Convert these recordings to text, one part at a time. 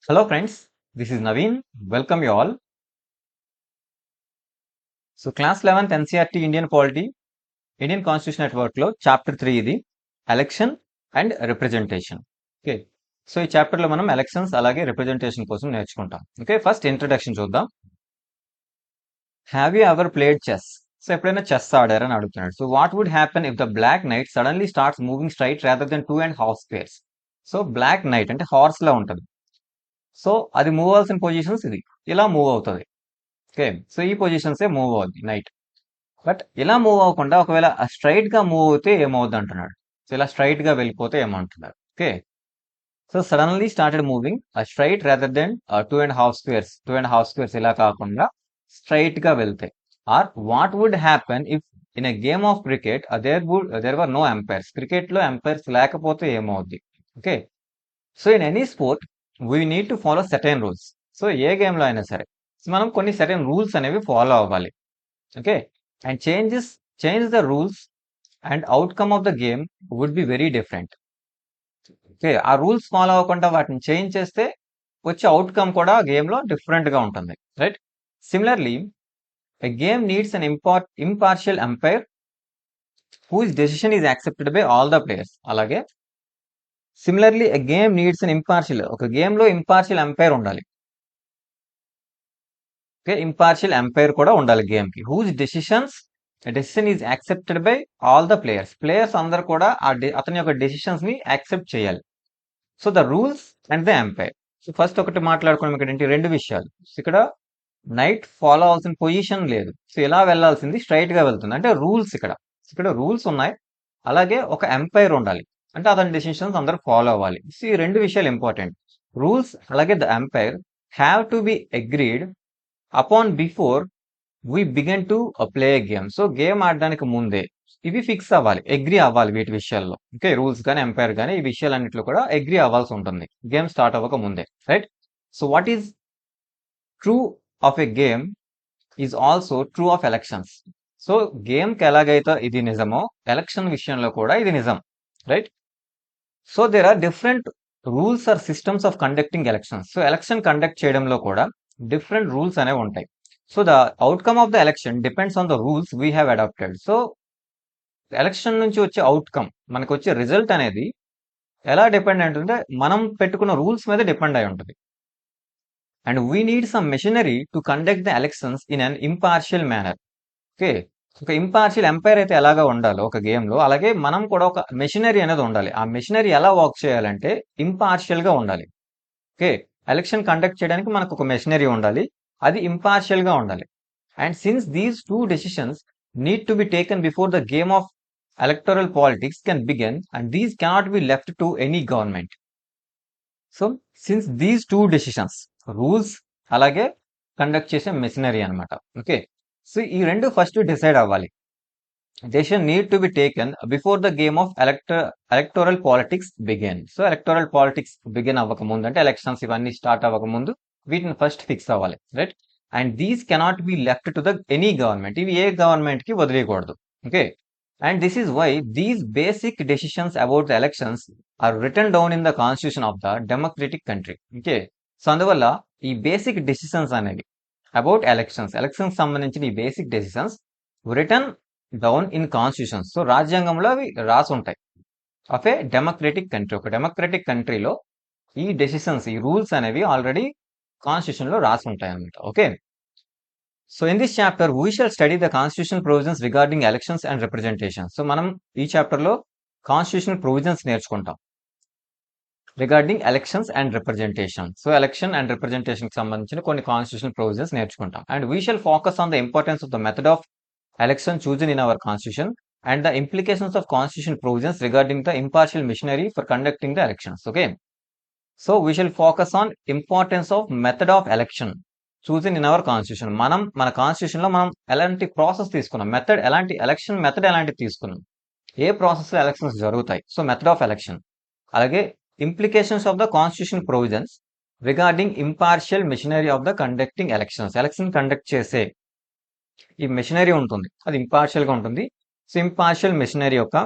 Hello friends, this is Naveen. Welcome you all. So class 11th NCERT Indian Polity, Indian Constitution at Work లో chapter 3 ఇది election and representation. Okay, so ఈ chapter లో మనం elections అలాగే representation కోసం నేర్చుకుంటాం. Okay, first introduction చూద్దాం. Have you ever played chess? So ఎప్పుడైనా చెస్ ఆడారని అడుగుతున్నాడు. So what would happen if the black knight suddenly starts moving straight rather than 2.5 squares? So black knight అంటే హార్స్ లా ఉంటుంది. సో అది మూవ్ అవ్వాల్సిన positions ఇది ఇలా మూవ్ అవుతుంది. ఓకే, సో ఈ పొజిషన్సే మూవ్ అవుద్ది నైట్. బట్ ఇలా మూవ్ అవ్వకుండా ఒకవేళ స్ట్రైట్ గా మూవ్ అవుతే ఏమవుద్ది అంటున్నాడు. సో ఇలా స్ట్రైట్ గా వెళ్ళిపోతే ఏమంటున్నారు. Okay, so suddenly started moving straight rather than 2.5 squares ఇలా కాకుండా స్ట్రైట్ గా వెళ్తే. Or what would happen if in a game of cricket there were no umpires? Cricket లో ఎంపైర్స్ లేకపోతే ఏమవుద్ది? Okay, so in any sport we need to follow certain rules. So ఏ game లో అయినా సరే మనం కొన్ని సెటైన్ రూల్స్ అనేవి ఫాలో అవ్వాలి. Okay, and change the rules and outcome of the game would be very different. Okay, ఆ rules follow అవ్వకుండా వాటిని చేంజ్ చేస్తే వచ్చే అవుట్కమ్ కూడా గేమ్ లో డిఫరెంట్ గా ఉంటుంది. Right, similarly a game needs an impartial umpire whose decision is accepted by all the players. అలాగే similarly a game needs an impartial, ఒక గేమ్ లో ఇంపార్షియల్ అంపైర్ ఉండాలి. ఓకే, ఇంపార్షియల్ అంపైర్ కూడా ఉండాలి గేమ్ కి. Whose decision is accepted by all the players అందరు కూడా అతని యొక్క డెసిషన్స్ ని యాక్సెప్ట్ చేయాలి. So the rules and the umpire. So first ఒకటి మాట్లాడుకోవడం ఇక్కడ ఏంటి, రెండు విషయాలు. ఇక్కడ నైట్ ఫాలో అవ్వాల్సిన పొజిషన్ లేదు. సో ఇలా వెళ్లాల్సింది స్ట్రైట్ గా వెళ్తుంది అంటే రూల్స్. ఇక్కడ రూల్స్ ఉన్నాయి, అలాగే ఒక ఎంపైర్ ఉండాలి అంటే అతని డెసిషన్స్ అందరు ఫాలో అవ్వాలి. సో ఈ రెండు విషయాలు ఇంపార్టెంట్. రూల్స్ అలాగే the umpire have to be agreed upon before we begin to play game. So game ఆడడానికి ముందే ఇవి ఫిక్స్ అవ్వాలి, అగ్రీ అవ్వాలి వీటి విషయాల్లో. ఓకే, రూల్స్ కానీ ఎంపైర్ కానీ ఈ విషయాలన్నింటిలో కూడా అగ్రీ అవ్వాల్సి ఉంటుంది గేమ్ స్టార్ట్ అవ్వక ముందే. Right, so what is true of a game is also true of elections. So game కి ఎలాగైతే ఇది నిజమో ఎలక్షన్ విషయంలో కూడా ఇది నిజం. Right, so there are different rules or systems of conducting elections. So election conduct చేయడంలో కూడా డిఫరెంట్ రూల్స్ అనేవి ఉంటాయి. So the outcome of the election depends on the rules we have adopted. So election నుంచి వచ్చే outcome, మనకు వచ్చే result అనేది ఎలా డిపెండ్ అంటే మనం పెట్టుకున్న రూల్స్ మీద డిపెండ్ అయి ఉంటుంది. And we need some machinery to conduct the elections in an impartial manner. Okay, ఒక ఇంపార్షియల్ ఎంపైర్ అయితే ఎలాగా ఉండాలో ఒక గేమ్ లో, అలాగే మనం కూడా ఒక మెషినరీ అనేది ఉండాలి. ఆ మెషినరీ ఎలా వర్క్ చేయాలంటే ఇంపార్షియల్ గా ఉండాలి. ఓకే, ఎలక్షన్ కండక్ట్ చేయడానికి మనకు ఒక మెషినరీ ఉండాలి, అది ఇంపార్షియల్ గా ఉండాలి. And since these two decisions need to be taken before the game of electoral politics can begin, and these cannot be left to any government. So since these two decisions, rules అలాగే conduct చేసే machinery అనమాట. Okay, so ఈ రెండు first decide అవ్వాలి. Decision need to be taken before the game of electoral politics begin. So electoral politics begin అవ్వక ముందు అంటే elections ఇవన్నీ స్టార్ట్ అవ్వక ముందు వీటిని ఫస్ట్ ఫిక్స్ అవ్వాలి. Right, and these cannot be left to the any government. ఇవి ఏ గవర్నమెంట్ కి వదిలేయకూడదు. Okay, and this is why these basic decisions about the elections are return down in the constitution of the democratic country. Okay, so అందువల్ల ఈ basic decisions అనేవి about elections సంబంధించిన ఈ basic decisions written down in constitutions. So రాజ్యాంగంలో అవి రాసి ఉంటాయి. Of a democratic country, ఒక డెమోక్రటిక్ కంట్రీలో ఈ డెసిషన్స్, ఈ రూల్స్ అనేవి ఆల్రెడీ కాన్స్టిట్యూషన్ లో రాసి ఉంటాయి అన్నమాట. Okay, so in this chapter we shall study the constitution provisions regarding elections and representation. So మనం ఈ చాప్టర్ లో కాన్స్టిట్యూషన్ ప్రొవిజన్స్ నేర్చుకుంటాం regarding elections and representation. So election and representation కి సంబంధించిన కొన్ని కాన్స్టిట్యూషన్ ప్రొవిజన్స్ నేర్చుకుంటాం. And we shall focus on the importance of the method of election chosen in our constitution and the implications of constitution provisions regarding the impartial machinery for conducting the elections. Okay, so we shall focus on importance of method of election chosen in our constitution. మనం మన constitution లో మనం ఎలాంటి process తీసుకున్నాం, method ఎలాంటి, election method ఎలాంటి తీసుకున్నాం, ఏ process లో ఎలక్షన్స్ జరుగుతాయి. సో మెథడ్ ఆఫ్ ఎలక్షన్, అలాగే implications of the constitution provisions regarding impartial machinery of the conducting elections. Election conduct చేసే ఈ మెషినరీ ఉంటుంది, అది ఇంపార్షియల్ గా ఉంటుంది. సో ఇంపార్షియల్ మెషినరీ యొక్క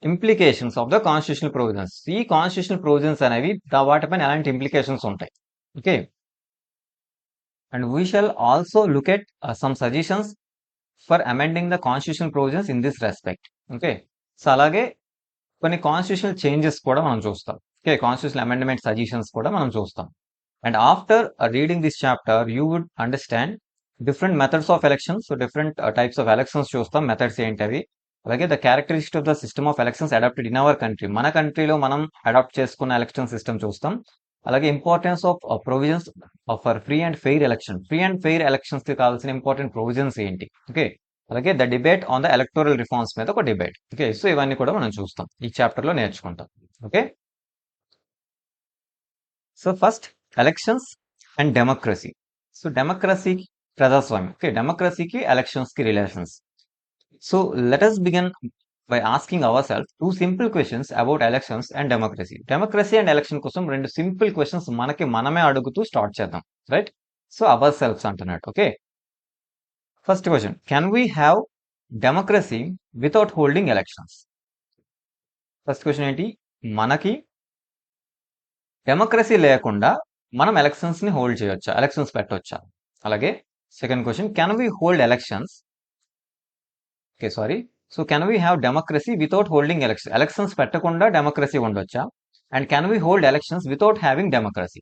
implications of the constitutional provisions. ఈ కాన్స్టిట్యూషనల్ ప్రొవిజన్స్ అనేవి వాటిపైన ఎలాంటి ఇంప్లికేషన్స్ ఉంటాయి. Okay, and we shall also look at some suggestions for amending the constitutional provisions in this respect. Okay, so అలాగే కొన్ని కాన్స్టిట్యూషనల్ చేంజెస్ కూడా మనం చూస్తాం. ఓకే, కాన్స్టిట్యూషనల్ అమెండ్మెంట్ సజెషన్స్ కూడా మనం చూస్తాం. And after reading this chapter you would understand different methods of elections. So different types of elections చూస్తాం, methods ఏంటవి, అలాగే the characteristic of the system of elections adopted in our country, మన కంట్రీలో మనం adopt చేసుకున్న ఎలక్షన్ సిస్టమ్ చూస్తాం. అలాగే importance of provisions for free and fair election. Free and fair elections కి కావాల్సిన ఇంపార్టెంట్ ప్రొవిజన్స్ ఏంటి. ఓకే, అలాగే the debate on the electoral reforms మీద ఒక డిబేట్. ఓకే, సో ఇవన్నీ కూడా మనం చూస్తాం, ఈ చాప్టర్ లో నేర్చుకుంటాం. Okay, so first elections and democracy. So democracy, ప్రజాస్వామ్యం. ఓకే, డెమోక్రసీకి ఎలక్షన్స్ కి relations. So let us begin by asking ourselves two simple questions about elections and democracy. Democracy and election కోసం రెండు సింపుల్ క్వశ్చన్స్ మనకి మనమే అడుగుతూ start చేద్దాం. Right, so ourselves అంటున్నట్టు. Okay, first question, can we have democracy without holding elections? First question ఏంటి, మనకి democracy లేకుండా మనం ఎలక్షన్స్ ని హోల్డ్ చేయొచ్చా, ఎలక్షన్స్ పెట్టొచ్చా? అలాగే second question, can we hold elections, okay sorry, so can we have democracy without holding elections? Elections పెట్టకుండా democracy ఉండొచ్చా? And can we hold elections without having democracy?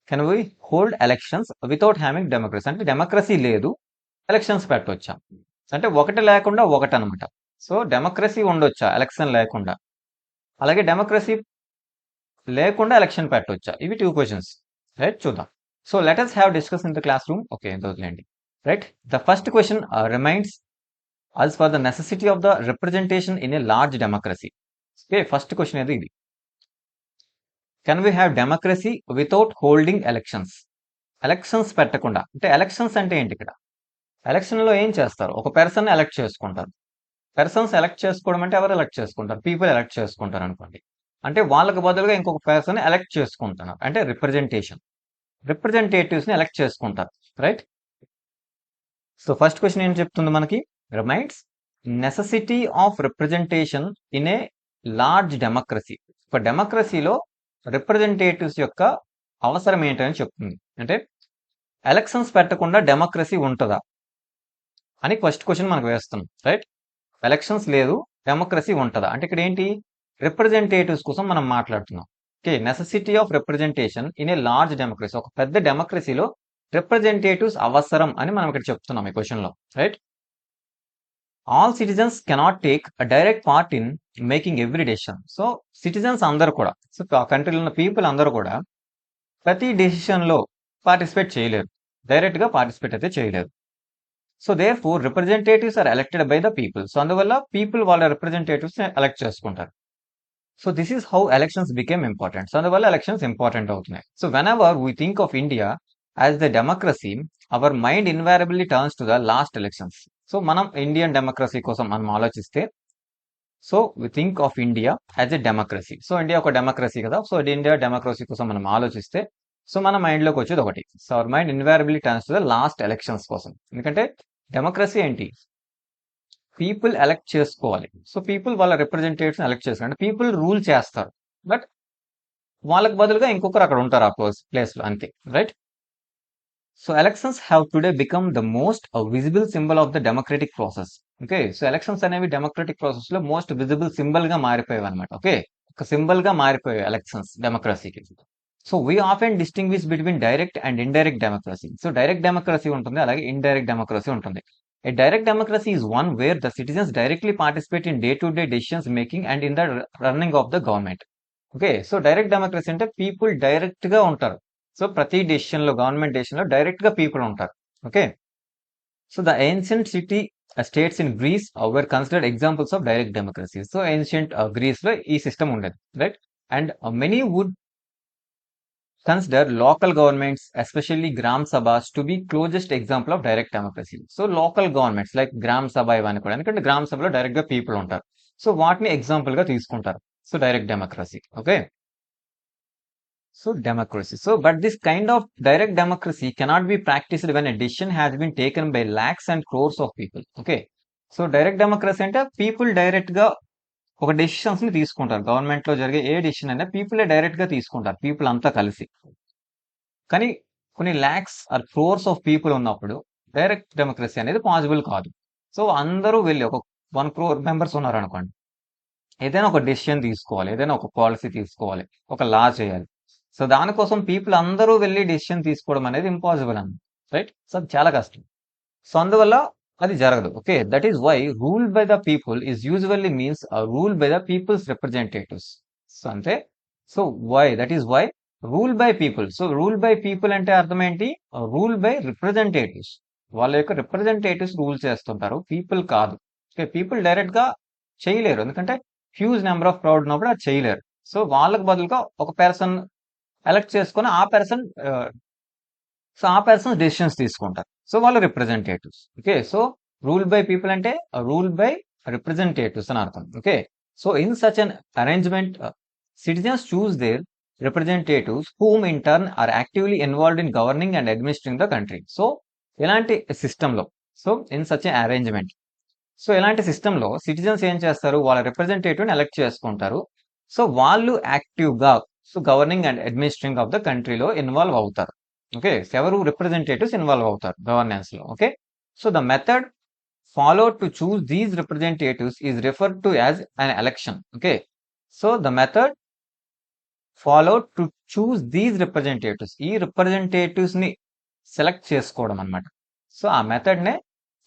Can we hold elections without having democracy అంటే democracy లేదు, elections పెట్టొచ్చా అంటే ఒకటి లేకుండా ఒకటి అనమాట. సో డెమోక్రసీ ఉండొచ్చా ఎలక్షన్ లేకుండా, అలాగే డెమోక్రసీ లేకుండా ఎలక్షన్ పెట్టొచ్చా? ఇవి టూ క్వశ్చన్స్. రైట్, చూద్దాం. So let us have discuss in the classroom. Okay, వదిలేండి. Right, the first question reminds as for the necessity of the representation in a large democracy. Okay, first question is ఇది. Can we have democracy without holding elections? Elections పెట్టకుండా అంటే elections అంటే ఏంటి? ఇక్కడ election లో ఏం చేస్తారు, ఒక పర్సన్ ఎలక్ట్ చేసుకుంటారు. పర్సన్స్ ఎలక్ట్ చేసుకోవడం అంటే ఎవరు ఎలక్ట్ చేసుకుంటారు, పీపుల్ ఎలక్ట్ చేసుకుంటారు అనుకోండి. అంటే వాళ్ళకి బదులుగా ఇంకొక పర్సన్ ఎలక్ట్ చేసుకుంటున్నారు అంటే రిప్రజెంటేషన్, రిప్రజెంటేటివ్స్ ని ఎలక్ట్ చేసుకుంటారు. రైట్, సో ఫస్ట్ క్వశ్చన్ ఏం చెప్తుంది మనకి, reminds necessity of representation in a large democracy. ఒక డెమోక్రసీలో రిప్రజెంటేటివ్స్ యొక్క అవసరం ఏంటని చెప్తుంది. అంటే ఎలక్షన్స్ పెట్టకుండా డెమోక్రసీ ఉంటుందా అని ఫస్ట్ క్వశ్చన్ మనకు వేస్తున్నాం. రైట్, ఎలక్షన్స్ లేదు, డెమోక్రసీ ఉంటుందా అంటే ఇక్కడ ఏంటి, రిప్రజెంటేటివ్స్ కోసం మనం మాట్లాడుతున్నాం. Okay, necessity of representation in a large democracy, ఒక పెద్ద డెమోక్రసీలో రిప్రజెంటేటివ్స్ అవసరం అని మనం ఇక్కడ చెప్తున్నాం ఈ క్వశ్చన్ లో. Right, all citizens cannot take a direct part in making every decision. So citizens అందరూ కూడా, సో ఆ కంట్రీలో ఉన్న పీపుల్ అందరూ కూడా ప్రతి డెసిషన్ లో పార్టిసిపేట్ చేయలేరు, డైరెక్ట్ గా పార్టిసిపేట్ అయితే చేయలేరు. So therefore representatives are elected by the people. So అందువల్ల పీపుల్ వాళ్ళ రిప్రజెంటేటివ్స్ ఎలక్ట్ చేసుకుంటారు. So this is how elections became important. So అందువల్ల ఎలక్షన్స్ ఇంపార్టెంట్ అవుతున్నాయి. So whenever we think of India as the democracy, our mind invariably turns to the last elections. So మనం Indian democracy కోసం మనం ఆలోచిస్తే, so we think of India as a democracy. So India ఒక democracy కదా, so India democracy కోసం మనం ఆలోచిస్తే so మన మైండ్ లోకి వచ్చేది ఒకటి, so our mind invariably turns to the last elections కోసం. ఎందుకంటే డెమోక్రసీ ఏంటి, పీపుల్ ఎలక్ట్ చేసుకోవాలి. సో పీపుల్ వాళ్ళ రిప్రజెంటేటివ్స్ ఎలక్ట్ చేసుకోవాలి అంటే పీపుల్ రూల్ చేస్తారు, బట్ వాళ్ళకి బదులుగా ఇంకొకరు అక్కడ ఉంటారు ఆ ప్లేస్ లో, అంతే. Right, so elections have today become the most visible symbol of the democratic process. Okay, so elections అనేవి డెమోక్రటిక్ ప్రాసెస్ లో మోస్ట్ విజిబుల్ సింబల్ గా మారిపోయాయి అనమాట. ఓకే, ఒక సింబల్ గా మారిపోయాయి ఎలక్షన్స్ డెమోక్రసీకి. So we often distinguish between direct and indirect democracy. So direct democracy ఉంటుంది, అలాగే ఇండైరెక్ట్ డెమోక్రసీ ఉంటుంది. A direct democracy is one where the citizens directly participate in day-to-day decisions making and in the running of the government. Okay, so direct democracy అంటే people direct గా ఉంటారు. So ప్రతి decision లో, government decision లో direct గా people ఉంటారు. Okay, so the ancient city states in Greece were considered examples of direct democracy. So ancient Greece లో ఈ సిస్టమ్ ఉండేది. Right, and many would consider local governments, especially Gram Sabhas, to be closest example of direct democracy. So local governments like Gram Sabha ఇవన్నీ కూడా, ఎందుకంటే గ్రామ సభలో direct గా people ఉంటారు, సో వాటిని ఎగ్జాంపుల్ గా తీసుకుంటారు. So direct democracy. Okay, so democracy. So but this kind of direct democracy cannot be practised when a decision has been taken by lakhs and crores of people. Okay, so direct democracy అంటే people direct గా ఒక decisions ని తీసుకుంటారు. Government లో జరిగే ఏ decision అయినా పీపులే direct గా తీసుకుంటారు, పీపుల్ అంతా కలిసి. కానీ కొన్ని lakhs or crores of people ఉన్నప్పుడు డైరెక్ట్ డెమోక్రసీ అనేది పాసిబుల్ కాదు. సో అందరూ వెళ్ళి ఒక 1 crore మెంబర్స్ ఉన్నారనుకోండి, ఏదైనా ఒక డెసిషన్ తీసుకోవాలి, ఏదైనా ఒక పాలసీ తీసుకోవాలి, ఒక లా చేయాలి. సో దానికోసం పీపుల్ అందరూ వెళ్ళి డెసిషన్ తీసుకోవడం అనేది ఇంపాసిబుల్ అండి, రైట్? సో అది చాలా కష్టం. సో అందువల్ల అది జరగదు. Okay, that is why rule by the people is usually means rule by the people's representatives. So అంతే. So that is why rule by people. So rule by people అంటే అర్థం ఏంటి? Rule by representatives. వాళ్ళ యొక్క representatives rule చేస్తుంటారు, people కాదు. Okay, people direct గా చేయలేరు, ఎందుకంటే హ్యూజ్ నెంబర్ ఆఫ్ క్రౌడ్ ఉన్నప్పుడు అది చేయలేరు. సో వాళ్ళకు బదులుగా ఒక పర్సన్ ఎలక్ట్ చేసుకొని ఆ పర్సన్ డెసిషన్స్ తీసుకుంటారు. సో వాళ్ళు representatives. Okay, so rule by people అంటే రూల్ బై రిప్రజెంటేటివ్స్ అని అర్థం. Okay, so in such an arrangement citizens choose their representatives whom in turn are actively involved in governing and administering the country. So ఇలాంటి సిస్టంలో, so in such a arrangement, so ఇలాంటి సిస్టంలో citizens ఏం చేస్తారు? వాళ్ళ రిప్రజెంటేటివ్ని elect చేసుకుంటారు. So వాళ్ళు యాక్టివ్గా so governing and administering of the కంట్రీలో ఇన్వాల్వ్ అవుతారు. ఓకే, ఎవరు? రిప్రజెంటేటివ్స్ ఇన్వాల్వ్ అవుతారు గవర్నెన్స్ లో. Okay, so the method followed to choose these representatives is referred to as an election. Okay, so the method followed to choose these representatives, ఈ representatives ని select చేసుకోవడం అన్నమాట. So ఆ method నే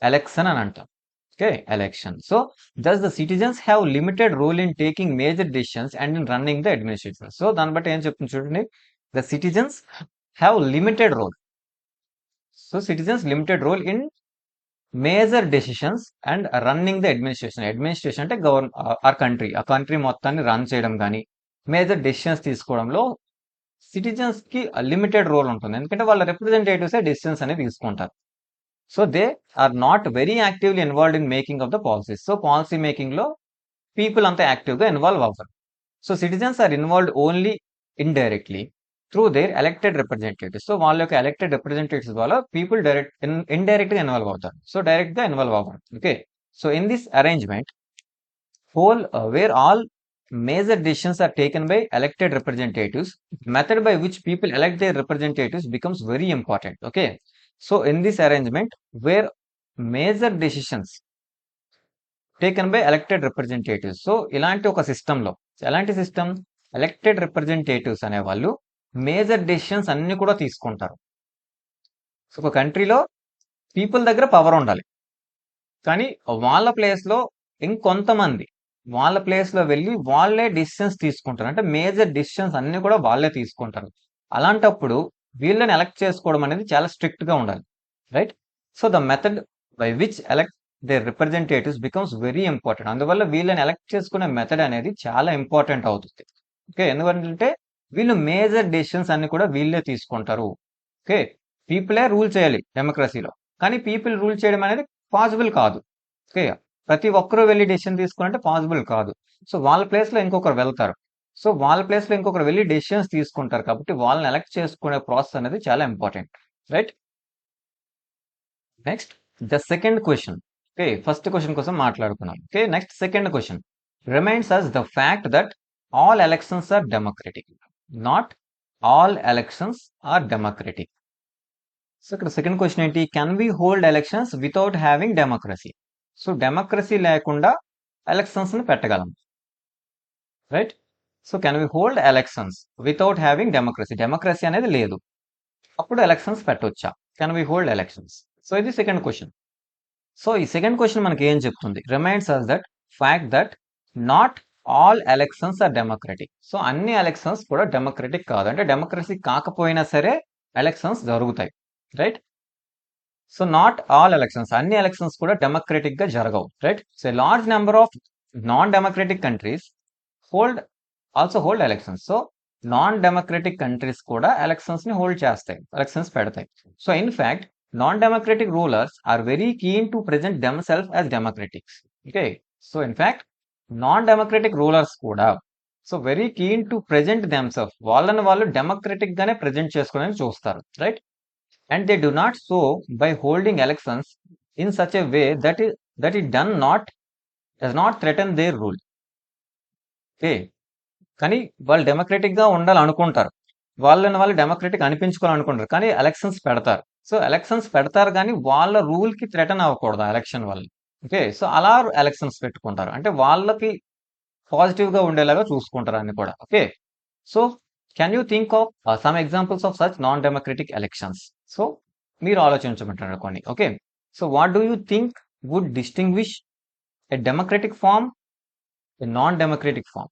election అని అంటాం. Okay, election. So thus the citizens have limited role in taking major decisions and in running the administration. So దాన్ని బట్టి ఏం చెప్తుంది చూడండి, the citizens have limited role. So citizens limited role in major decisions and running the administration. Administration అంటే ఆ country మొత్తాన్ని run చేయడం కానీ మేజర్ డెసిషన్స్ తీసుకోవడంలో సిటిజన్స్ కి లిమిటెడ్ రోల్ ఉంటుంది, ఎందుకంటే వాళ్ళ రిప్రజెంటేటివ్స్ డెసిషన్స్ అనేవి తీసుకుంటారు. So they are not very actively involved in making of the policies. So policy making లో పీపుల్ అంతా యాక్టివ్ గా ఇన్వాల్వ్ అవ్వరు. So citizens are involved only indirectly through their elected representatives. So వాళ్ళ యొక్క elected representatives వల్ల people indirect గా involve అవుతారు. So direct గా ఇన్వాల్వ్ అవ్వరు. Okay, so in this arrangement whole where all major decisions are taken by elected representatives, method by which people elect their representatives becomes very important. Okay, so in this arrangement where major decisions taken by elected representatives, so ఇలాంటి ఒక system లో, ఎలాంటి system? Elected representatives అనే వాళ్ళు major decisions అన్ని కూడా తీసుకుంటారు. So ఒక కంట్రీలో పీపుల్ దగ్గర పవర్ ఉండాలి, కానీ వాళ్ళ ప్లేస్ లో ఇంకొంతమంది వాళ్ళ ప్లేస్ లో వెళ్ళి వాళ్ళే డిసిషన్స్ తీసుకుంటారు, అంటే మేజర్ డిసిషన్స్ అన్ని కూడా వాళ్ళే తీసుకుంటారు. అలాంటప్పుడు వీళ్ళని ఎలక్ట్ చేసుకోవడం అనేది చాలా స్ట్రిక్ట్ గా ఉండాలి, right? So the method by which elect their representatives becomes very important. అందువల్ల వీళ్ళని ఎలక్ట్ చేసుకునే మెథడ్ అనేది చాలా ఇంపార్టెంట్ అవుతుంది. ఓకే, ఎందుకంటే వీళ్ళు మేజర్ డెసిషన్స్ అన్ని కూడా వీళ్ళే తీసుకుంటారు. ఓకే, పీపులే రూల్ చేయాలి డెమోక్రసీలో, కానీ పీపుల్ రూల్ చేయడం అనేది పాసిబుల్ కాదు. ఓకే, ప్రతి ఒక్కరూ వెళ్ళి డెసిషన్ తీసుకుంటే పాసిబుల్ కాదు. సో వాళ్ళ ప్లేస్ లో ఇంకొకరు వెళ్తారు. సో వాళ్ళ ప్లేస్ లో ఇంకొకరు వెళ్ళి డెసిషన్స్ తీసుకుంటారు, కాబట్టి వాళ్ళని ఎలక్ట్ చేసుకునే ప్రాసెస్ అనేది చాలా important, right? Next the second question. Okay, first question కోసం మాట్లాడుకున్నాం. Okay, next second question reminds us the fact that all elections are democratic. Not all elections are democratic. So ఇక్కడ second question ఏంటి? Can we hold elections without having democracy? So democracy లేకుండా elections ని పెట్టగలం, right? So can we hold elections without having democracy? Democracy అనేది లేదు, అప్పుడు ఎలక్షన్స్ పెట్టొచ్చా? Can we hold elections? So ఇది సెకండ్ క్వశ్చన్. సో ఈ సెకండ్ క్వశ్చన్ మనకి ఏం చెప్తుంది? Reminds us that fact that not all elections are democratic. So అన్ని ఎలక్షన్స్ కూడా డెమోక్రటిక్ కాదు, అంటే డెమోక్రసీ కాకపోయినా సరే ఎలక్షన్స్ జరుగుతాయి, right? So not all elections, అన్ని ఎలక్షన్స్ కూడా డెమోక్రటిక్ గా జరగవు, right? So large number of non democratic countries also hold elections. So non democratic countries కూడా ఎలక్షన్స్ ని హోల్డ్ చేస్తాయి, ఎలక్షన్స్ పెడతాయి. So in fact non democratic rulers are very keen to present themselves as democratics. Okay, so in fact non democratic rulers కూడా so very keen to present themselves, వాళ్ళని వాళ్ళు democratic గానే present చేసుకోవడానికి చూస్తారు, right? And they do not so by holding elections in such a way that it does not threaten their rule. Okay. కానీ వాళ్ళు డెమోక్రటిక్‌గా ఉండాలనుకుంటారు. వాళ్ళని వాళ్ళు డెమోక్రటిక్ అనిపించుకోవాలనుకుంటారు. కానీ ఎలక్షన్స్ పెడతారు. సో, ఎలక్షన్స్ పెడతారు గానీ, వాళ్ళ రూల్‌కి థ్రెటన్ అవ్వకూడదు ఆ ఎలక్షన్ వల్ల. ఓకే. సో, అలా ఎలక్షన్స్ పెట్టుకుంటారు. అంటే వాళ్ళకి పాజిటివ్‌గా ఉండేలాగా చూసుకుంటారు అన్ని కూడా. Okay. So, can you think of some examples of such non democratic elections? So, మీరు ఆలోచించమంటున్నారు కొన్ని. Okay. So, what do you think would distinguish a democratic form, a non democratic form?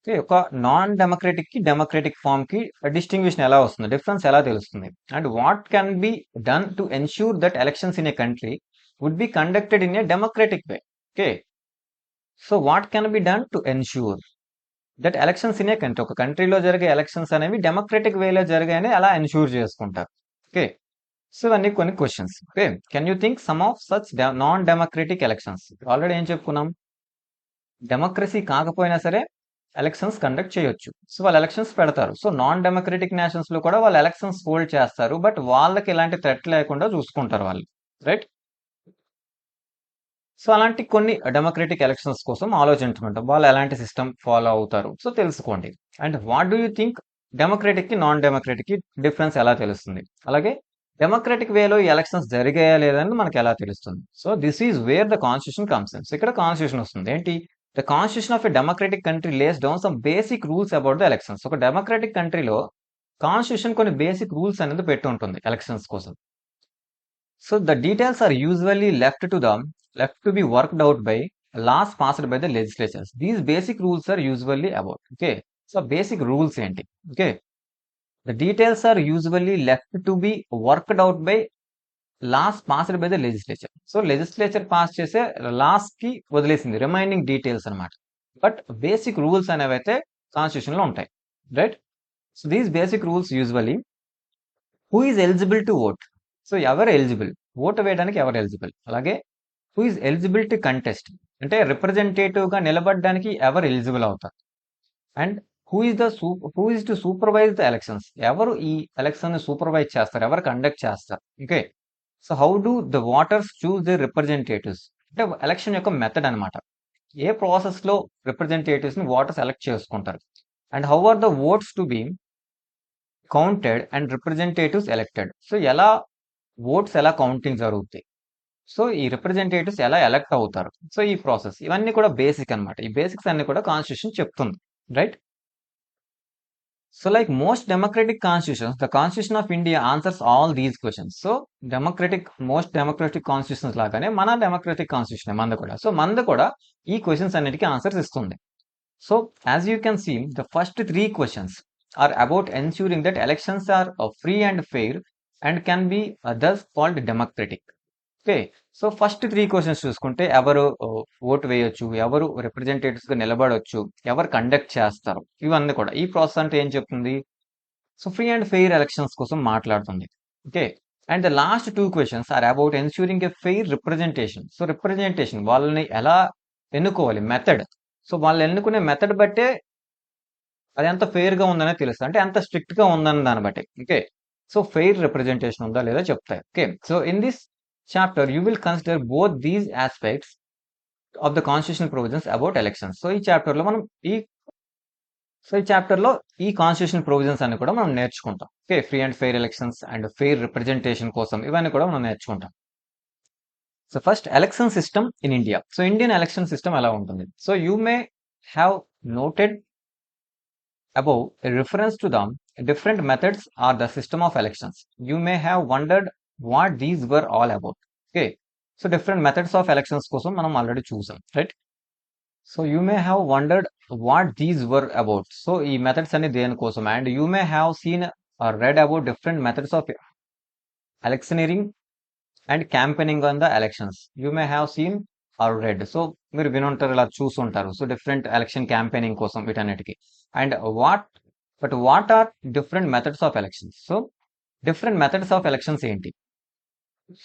Okay. ఒక నాన్ డెమోక్రటిక్‌కి, democratic ఫార్మ్‌కి distinction ఎలా వస్తుంది? Difference ఎలా తెలుస్తుంది? And what can be done to ensure that elections in a country would be conducted in a democratic way? Okay. So, what can be done to ensure that elections in a country, ఒక కంట్రీలో జరిగే elections అనేవి democratic వేలో జరిగాయని అలా ensure చేసుకుంటారు. Okay. So ఇవన్నీ కొన్ని questions. Okay. Can you think some of such non democratic elections? Already ఏం చెప్పుకున్నాం, డెమోక్రసీ కాకపోయినా సరే ఎలక్షన్స్ కండక్ట్ చేయొచ్చు. సో వాళ్ళు ఎలక్షన్స్ పెడతారు. సో నాన్ డెమోక్రటిక్ నేషన్స్ లో కూడా వాళ్ళు ఎలక్షన్స్ హోల్డ్ చేస్తారు. బట్ వాళ్ళకి ఎలాంటి థ్రెట్ లేకుండా చూసుకుంటారు వాళ్ళు. రైట్. సో అలాంటి కొన్ని డెమోక్రటిక్ ఎలక్షన్స్ కోసం ఆలోచించమంట. వాళ్ళు ఎలాంటి సిస్టమ్ ఫాలో అవుతారు సో తెలుసుకోండి. And what do you think democratic కి నాన్ డెమోక్రటిక్ కి డిఫరెన్స్ ఎలా తెలుస్తుంది? అలాగే డెమోక్రటిక్ వేలో ఈ ఎలక్షన్స్ జరిగాయా లేదని మనకి ఎలా తెలుస్తుంది? So this is where the constitution comes in. ఇక్కడ కాన్స్టిట్యూషన్ వస్తుంది. ఏంటి? The constitution of a democratic country lays down some basic rules about the elections. ఒక డెమోక్రటిక్ కంట్రీలో కాన్స్టిట్యూషన్ కొన్ని బేసిక్ రూల్స్ అనేది పెట్టి ఉంటుంది ఎలక్షన్స్ కోసం. So the details are usually left to be worked out by laws passed by the legislatures. These basic rules are usually about. Okay. So basic rules ఏంటి? Okay. The details are usually left to be worked out by laws passed by the legislature. So legislature pass చేసే loss కి వదిలేసింది remaining details అన్నమాట. But basic rules అనేవి అయితే constitution లో ఉంటాయి. Right. So these basic rules usually who is eligible to vote. So ఎవరు eligible, vote వేయడానికి ఎవరు ఎలిజిబుల్? అలాగే who is eligible to contest, అంటే రిప్రజెంటేటివ్ గా నిలబడడానికి ఎవరు ఎలిజిబుల్ అవుతారు? And who is to supervise the elections, ఎవరు ఈ ఎలక్షన్ ని సూపర్వైజ్ చేస్తారు, ఎవరు కండక్ట్ చేస్తారు? Okay. So how do the voters choose the representatives, అంటే ఎలక్షన్ యొక్క మెథడ్ అనమాట. ఏ ప్రాసెస్ లో రిప్రజెంటేటివ్స్ ని ఓటర్స్ ఎలక్ట్ చేసుకుంటారు? And how are the votes to be counted and representatives elected. So ఎలా ఓట్స్ ఎలా కౌంటింగ్ జరుగుతాయి, సో ఈ రిప్రజెంటేటివ్స్ ఎలా ఎలక్ట్ అవుతారు, సో ఈ ప్రాసెస్ ఇవన్నీ కూడా బేసిక్ అన్నమాట. ఈ బేసిక్స్ అన్ని కూడా కాన్స్టిట్యూషన్ చెప్తుంది. Right. So like most democratic constitutions, the constitution of India answers all these questions. So most democratic constitutions లాగానే మన డెమోక్రటిక్ కాన్స్టిట్యూషన్ మంది కూడా, సో మంది కూడా ఈ క్వశ్చన్స్ అన్నిటికీ ఆన్సర్స్ ఇస్తుంది. So as you can see, the first 3 questions are about ensuring that elections are free and fair and can be thus called democratic. Okay. So first 3 questions చూసుకుంటే ఎవరు vote వేయొచ్చు, ఎవరు representatives గా నిలబడొచ్చు, ఎవరు conduct చేస్తారు, ఇవన్నీ కూడా ఈ ప్రాసెస్ అంటే ఏం చెప్తుంది? So free and fair elections కోసం మాట్లాడుతుంది. Okay. And the last 2 questions are about ensuring a fair representation. So representation వాళ్ళని ఎలా ఎన్నుకోవాలి, మెథడ్. సో వాళ్ళు ఎన్నుకునే మెథడ్ బట్టే అది ఎంత ఫెయిర్ గా ఉందనే తెలుస్తుంది, అంటే ఎంత స్ట్రిక్ట్ గా ఉందన్న దాన్ని బట్టి. ఓకే. సో ఫెయిర్ రిప్రజెంటేషన్ ఉందా లేదా చెప్తాయి. Okay. So in this chapter you will consider both these aspects of the constitutional provisions about elections. So ఈ చాప్టర్ లో మనం ఈ కాన్స్టిట్యూషనల్ ప్రొవిజన్స్ అన్ని కూడా మనం నేర్చుకుంటాం. Okay. Free and fair elections and fair representation కోసం ఇవన్నీ కూడా మనం నేర్చుకుంటాం. So first election system in India. So Indian election system ఎలా ఉంటుంది? So you may have noted above a reference to the different methods or the system of elections. You may have wondered what these were all about. Okay. So different methods of elections కోసం మనం already చూసాం. Right. So you may have wondered what these were about. So ఈ methods అన్ని దేనికోసం? And you may have seen or read about different methods of electioneering and campaigning on the elections. You may have seen or read. So మీరు వినుంటారు, ఇలా చూసుంటారు. So different election campaigning కోసం వీటన్నిటికీ. And what are different methods of elections? So different methods of elections ఏంటి?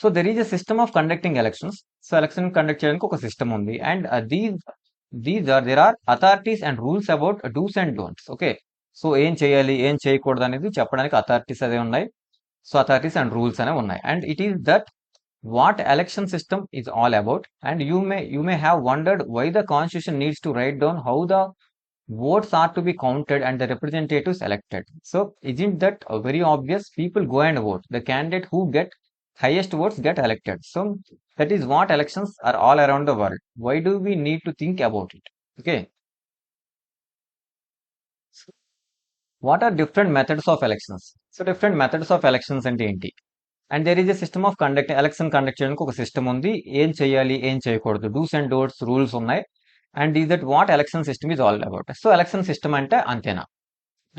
So there is a system of conducting elections. So election conduct చేయడానికి ఒక system ఉంది. And there are authorities and rules about dos and don'ts. Okay. So ఏం చేయాలి, ఏం చేయకూడదు అనేది చెప్పడానికి అథారిటీస్ అదే ఉన్నాయి. సో అథారిటీస్ అండ్ రూల్స్ అనేవి ఉన్నాయి. And it is that what election system is all about, and you may have wondered why the constitution needs to write down how the votes are to be counted and the representatives elected. So isn't that very obvious? People go and vote. The candidate who get highest votes get elected. So that is what elections are all around the world. Why do we need to think about it? Okay. So what are different methods of elections? So different methods of elections అంటే ఏంటి? And there is a system of conduct. Election conduct చేయడానికి ఒక system ఉంది. ఏం చేయాలి, ఏం చేయకూడదు, dos and don'ts rules ఉన్నాయి. And is that what election system is all about. So election system అంటే అంతేనా,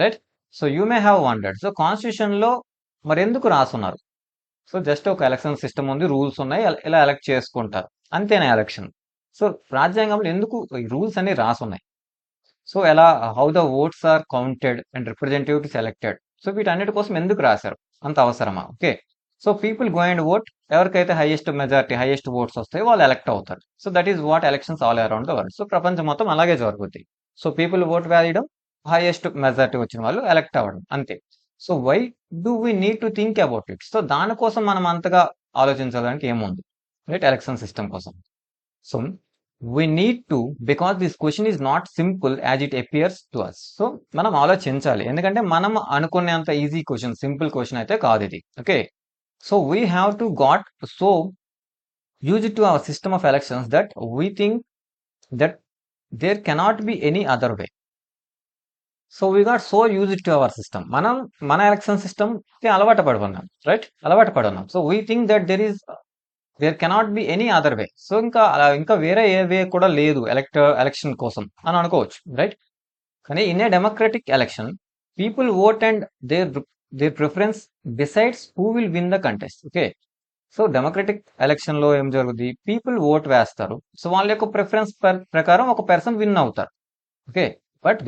right? So you may have wondered. So constitution లో మరి ఎందుకు రాసున్నారు? సో జస్ట్ ఒక ఎలక్షన్ సిస్టమ్ ఉంది, రూల్స్ ఉన్నాయి, ఇలా ఎలక్ట్ చేసుకుంటారు, అంతేనా ఎలక్షన్? సో రాజ్యాంగంలో ఎందుకు ఈ రూల్స్ అన్ని రాసున్నాయి? సో ఎలా, how the votes are counted and representatives elected. So వీటన్నిటి కోసం ఎందుకు రాశారు? అంత అవసరమా? Okay. So people go and vote. ఎవరికైతే హైయెస్ట్ మెజారిటీ, హైయెస్ట్ ఓట్స్ వస్తాయో వాళ్ళు ఎలక్ట్ అవుతారు. So that is what elections all around the world. So ప్రపంచం మొత్తం అలాగే జరుగుతుంది. సో పీపుల్ ఓట్ వేయడం, హైయెస్ట్ మెజారిటీ వచ్చిన వాళ్ళు ఎలక్ట్ అవ్వడం, అంతే. So why do we need to think about it? So దానికోసం మనం అంతగా ఆలోచించడానికి ఏముంది, రైట్? ఎలక్షన్ సిస్టమ్ కోసం. So we need to, because this question is not simple as it appears to us. So మనం ఆలోచించాలి, ఎందుకంటే మనం అనుకునేంత ఈజీ క్వశ్చన్, సింపుల్ క్వశ్చన్ అయితే కాదు ఇది. Okay. So we have to got so use it to our system of elections that we think that there cannot be any other way. So we got so use it to our system. మనం మన election system కి అలవాటు పడుకున్నాం, right? అలవాటు పడున్నాం. So we think that there cannot be any other way. సో ఇంకా వేరే ఏ వే కూడా లేదు ఎలక్షన్ కోసం అని అనుకోవచ్చు, రైట్? కానీ in a democratic election people vote and their preference decides who will win the contest. Okay. So democratic election లో ఏం జరుగుతుంది? పీపుల్ ఓట్ వేస్తారు. సో వాళ్ళ యొక్క ప్రిఫరెన్స్ ప్రకారం ఒక పర్సన్ విన్ అవుతారు. Okay. But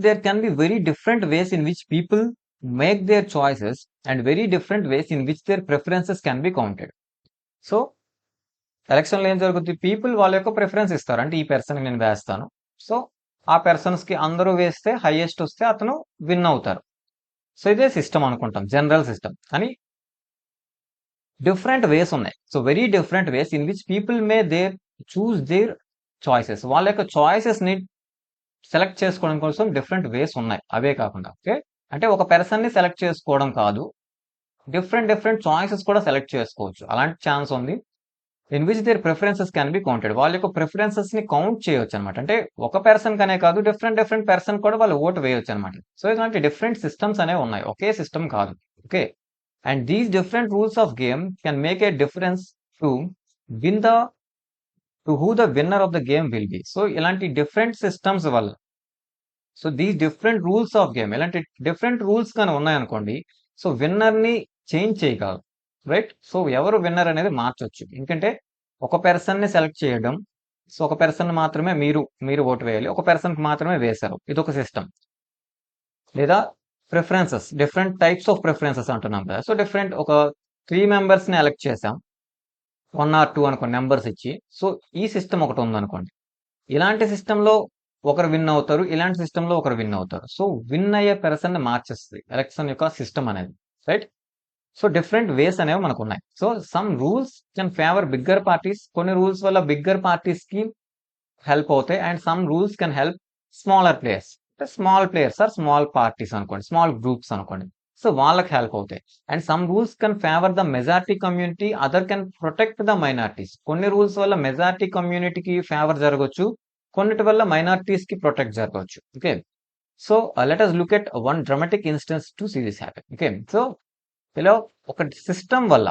there can be very different ways in which people make their choices and very different ways in which their preferences can be counted. So ఎలక్షన్లో ఏం జరుగుతుంది? People వాళ్ళ యొక్క ప్రిఫరెన్స్ ఇస్తారు, అంటే ఈ పర్సన్కి నేను వేస్తాను. సో ఆ పర్సన్స్ కి అందరూ వేస్తే హైయెస్ట్ వస్తే అతను విన్ అవుతారు. సో ఇదే సిస్టమ్ అనుకుంటాం, జనరల్ సిస్టమ్. అని డిఫరెంట్ వేస్ ఉన్నాయి. So very different ways in which people may choose their choices. వాళ్ళ యొక్క చాయిసెస్ ని సెలెక్ట్ చేసుకోవడం కోసం డిఫరెంట్ వేస్ ఉన్నాయి. అవే కాకుండా, ఓకే, అంటే ఒక పర్సన్ ని సెలెక్ట్ చేసుకోవడం కాదు, డిఫరెంట్ చాయిసెస్ కూడా సెలెక్ట్ చేసుకోవచ్చు. అలాంటి ఛాన్స్ ఉంది. In which their preferences can be counted. వాళ్ళ యొక్క ప్రిఫరెన్సెస్ ని కౌంట్ చేయొచ్చు అనమాట. అంటే ఒక పర్సన్ కనే కాదు, డిఫరెంట్ పర్సన్ కూడా వాళ్ళు ఓటు వేయొచ్చు అనమాట. సో ఇలాంటి డిఫరెంట్ సిస్టమ్స్ అనేవి ఉన్నాయి, ఒకే సిస్టమ్ కాదు. Okay. And these different rules of game can make a difference to win the to who the winner of the game will be. So ఇలాంటి different systems వల్ల, so these different rules of game, ఇలాంటి different rules కానీ ఉన్నాయనుకోండి, so winner ని change చేయగలరు, right? So ఎవరు winner అనేది మార్చొచ్చు. ఎందుకంటే ఒక పర్సన్ ని సెలెక్ట్ చేయడం, సో ఒక పర్సన్ మాత్రమే మీరు ఓటు వేయాలి, ఒక పర్సన్ కి మాత్రమే వేశారు, ఇదొక సిస్టమ్. లేదా preferences, different types of preferences అంటున్నాం కదా. సో డిఫరెంట్ ఒక 3 మెంబర్స్ ని ఎలక్ట్ చేసాం, 1 or 2 అనుకోండి నెంబర్స్ ఇచ్చి. సో ఈ సిస్టమ్ ఒకటి ఉందనుకోండి. ఇలాంటి సిస్టంలో ఒకరు విన్ అవుతారు, ఇలాంటి సిస్టంలో ఒకరు విన్ అవుతారు. సో విన్ అయ్యే పర్సన్ ని మార్చేస్తుంది ఎలక్షన్ యొక్క సిస్టమ్ అనేది, రైట్? సో డిఫరెంట్ వేస్ అనేవి మనకు ఉన్నాయి. So some rules can favour bigger parties. కొన్ని రూల్స్ వల్ల బిగ్గర్ పార్టీస్ కి హెల్ప్ అవుతాయి. And some rules can help smaller players. Small players or small parties అనుకోండి, స్మాల్ గ్రూప్స్ అనుకోండి. సో వాళ్ళకి హెల్ప్ అవుతాయి. And some rules can favour the majority community, other can protect the minorities. కొన్ని rules వల్ల majority కమ్యూనిటీకి favour జరగవచ్చు, కొన్నిటి వల్ల మైనారిటీస్ కి ప్రొటెక్ట్ జరగవచ్చు. Okay. So let us look at one dramatic instance to see this happen. Okay. So ఇలా ఒక సిస్టమ్ వల్ల,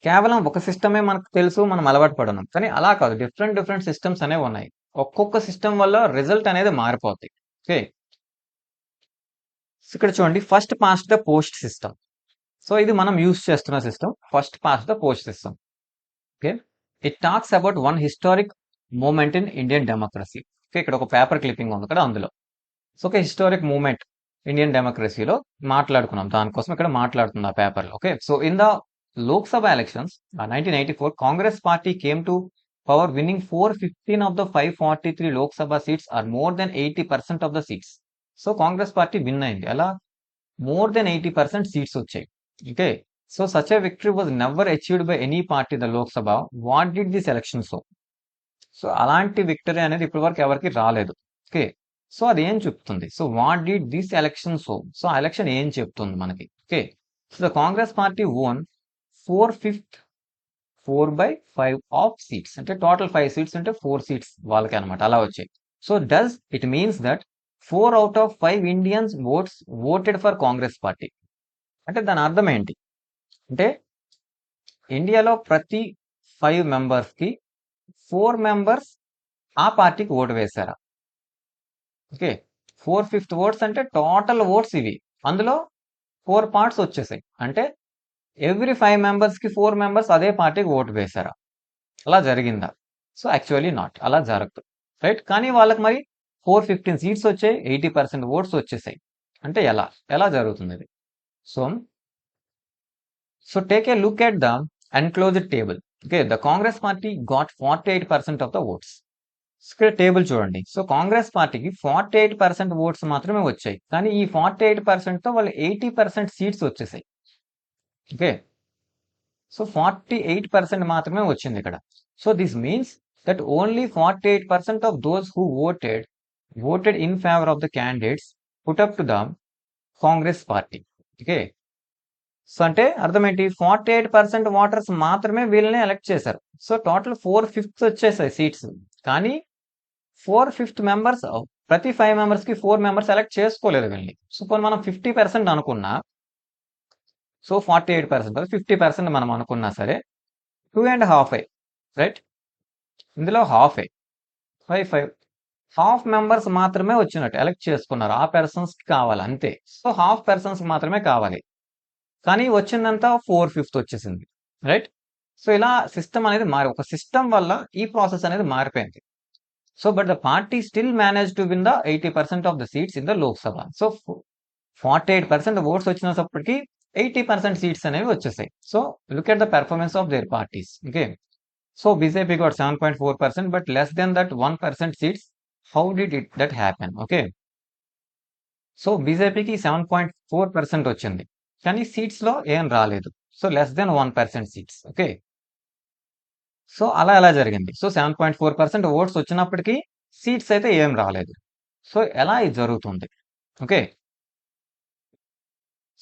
కేవలం ఒక సిస్టమే మనకు తెలుసు, మనం అలవాటు పడున్నాం, కానీ అలా కాదు, డిఫరెంట్ సిస్టమ్స్ అనేవి ఉన్నాయి. ఒక్కొక్క సిస్టమ్ వల్ల రిజల్ట్ అనేది మారిపోతాయి. ఓకే. ఇక్కడ చూడండి, first past the post system. So ఇది మనం యూజ్ చేస్తున్న system, first past the post system. Okay. It talks about one historic moment in Indian democracy. Okay. ఇక్కడ ఒక పేపర్ క్లిప్పింగ్ ఉంది కదా, అందులో. సో ఒక హిస్టారిక్ మూమెంట్ ఇండియన్ డెమోక్రసీలో మాట్లాడుకున్నాం, దానికోసం ఇక్కడ మాట్లాడుతుంది ఆ పేపర్లో. Okay. So in the Lok Sabha elections 1994, Congress party came to power, winning 415 of the 543 Lok Sabha seats or more than 80% of the seats. So Congress party win అయింది. అలా మోర్ దెన్ 80% సీట్స్ వచ్చాయి. Okay. So such a victory was never achieved by any party the Lok Sabha. What did this election so? So అలాంటి victory అనేది ఇప్పటి వరకు ఎవరికి రాలేదు. Okay, so అది ఏం చెప్తుంది? So what did this election so? So ఆ ఎలక్షన్ ఏం చెప్తుంది మనకి? Okay, so the Congress party own 4/5 4/5 of seats, అంటే టోటల్ 5 సీట్స్ అంటే 4 సీట్స్ వాళ్ళకి అనమాట, అలా వచ్చాయి. So does it means that 4 out of 5 Indians voted for Congress party. అంటే దాని అర్థం ఏంటి అంటే, ఇండియాలో ప్రతి 5 మెంబర్స్ కి 4 మెంబర్స్ ఆ పార్టీకి ఓటు వేశారా? ఓకే, 4/5 ఓట్స్ అంటే టోటల్ ఓట్స్ ఇవి, అందులో 4 పార్ట్స్ వచ్చేసాయి. అంటే ఎవ్రీ 5 మెంబర్స్ కి 4 మెంబర్స్ అదే పార్టీకి ఓటు వేశారా? అలా జరిగిందా? సో యాక్చువల్లీ నాట్, అలా జరగదు, రైట్. కానీ వాళ్ళకి మరి 415 సీట్స్ వచ్చాయి, 80% ఓట్స్ వచ్చేసాయి. అంటే ఎలా జరుగుతుంది ఇది? So take a look at the enclosed table. Okay, the Congress party got 48% of the oats. ఇక్కడ టేబుల్ చూడండి. సో కాంగ్రెస్ పార్టీకి 48% ఓట్స్ మాత్రమే వచ్చాయి, కానీ ఈ 48% తో వాళ్ళు 80% సీట్స్ వచ్చేసాయి. ఓకే, సో 48% మాత్రమే వచ్చింది ఇక్కడ. So this means that only 48% of those who voted in favour of the candidates put up to the Congress party. Okay, so అంటే అర్థం ఏంటి? 48% ఓటర్స్ మాత్రమే వీళ్ళని ఎలక్ట్ చేశారు. సో టోటల్ 4/5 వచ్చేసాయి సీట్స్, కానీ 4/5 మెంబర్స్, ప్రతి 5 మెంబర్స్ కి 4 మెంబర్స్ ఎలక్ట్ చేసుకోలేదు వీళ్ళని. సపోజ్ మనం 50% అనుకున్నా, సో 48% 50% మనం అనుకున్నా సరే 2.5 రైట్, ఇందులో హాఫ్ 5 హాఫ్ మెంబర్స్ మాత్రమే వచ్చినట్టు ఎలక్ట్ చేసుకున్నారు, ఆ పర్సన్స్ కి కావాలి అంతే. సో హాఫ్ పర్సన్స్ మాత్రమే కావాలి, కానీ వచ్చిందంతా 4/5 వచ్చేసింది, రైట్. సో ఇలా సిస్టమ్ అనేది ఒక సిస్టమ్ వల్ల ఈ ప్రాసెస్ అనేది మారిపోయింది. So but the party still manage to win the 80% of the seats in the Lok Sabha. So 48% oats వచ్చినప్పటికీ 80% సీట్స్ అనేవి వచ్చేసాయి. So look at the performance of their parties. Okay, so BJP got 7.4%, but less than that 1% seats. How did that happen? Okay, so బీజేపీకి 7.4% వచ్చింది, కానీ seats లో ఏం రాలేదు. So less than 1% seats. Okay, so అలా ఎలా జరిగింది? సో 7.4% ఓట్స్ వచ్చినప్పటికీ సీట్స్ అయితే ఏం రాలేదు. సో ఎలా ఇది జరుగుతుంది? Okay,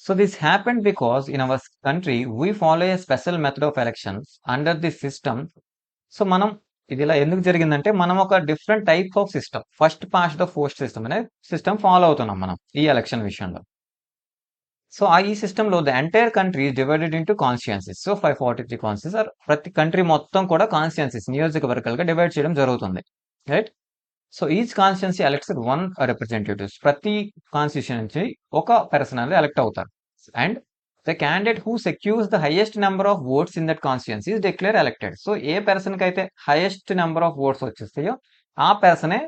so this happened because in our country we follow a special method of elections under this system. So మనం ఇది ఇలా ఎందుకు జరిగిందంటే, మనం ఒక different type of system, first past the post system అనే సిస్టమ్ ఫాలో అవుతున్నాం మనం ఈ ఎలక్షన్ విషయంలో. సో ఈ సిస్టమ్ లో the entire country is divided into constituencies. So 543 constituencies are, ప్రతి కంట్రీ మొత్తం కూడా కాన్స్టిట్యుయెన్సీస్, నియోజకవర్గాలుగా డివైడ్ చేయడం జరుగుతుంది, right. So each constituency elects 1 representatives. ప్రతి కాన్స్టిట్యూషన్ నుంచి ఒక పర్సన్ అనేది ఎలక్ట్ అవుతారు, and the candidate who secures the highest number of votes in that constituency is declare elected. So ఏ పర్సన్ కి అయితే హైయెస్ట్ నెంబర్ ఆఫ్ ఓట్స్ వచ్చేస్తాయో ఆ పర్సనే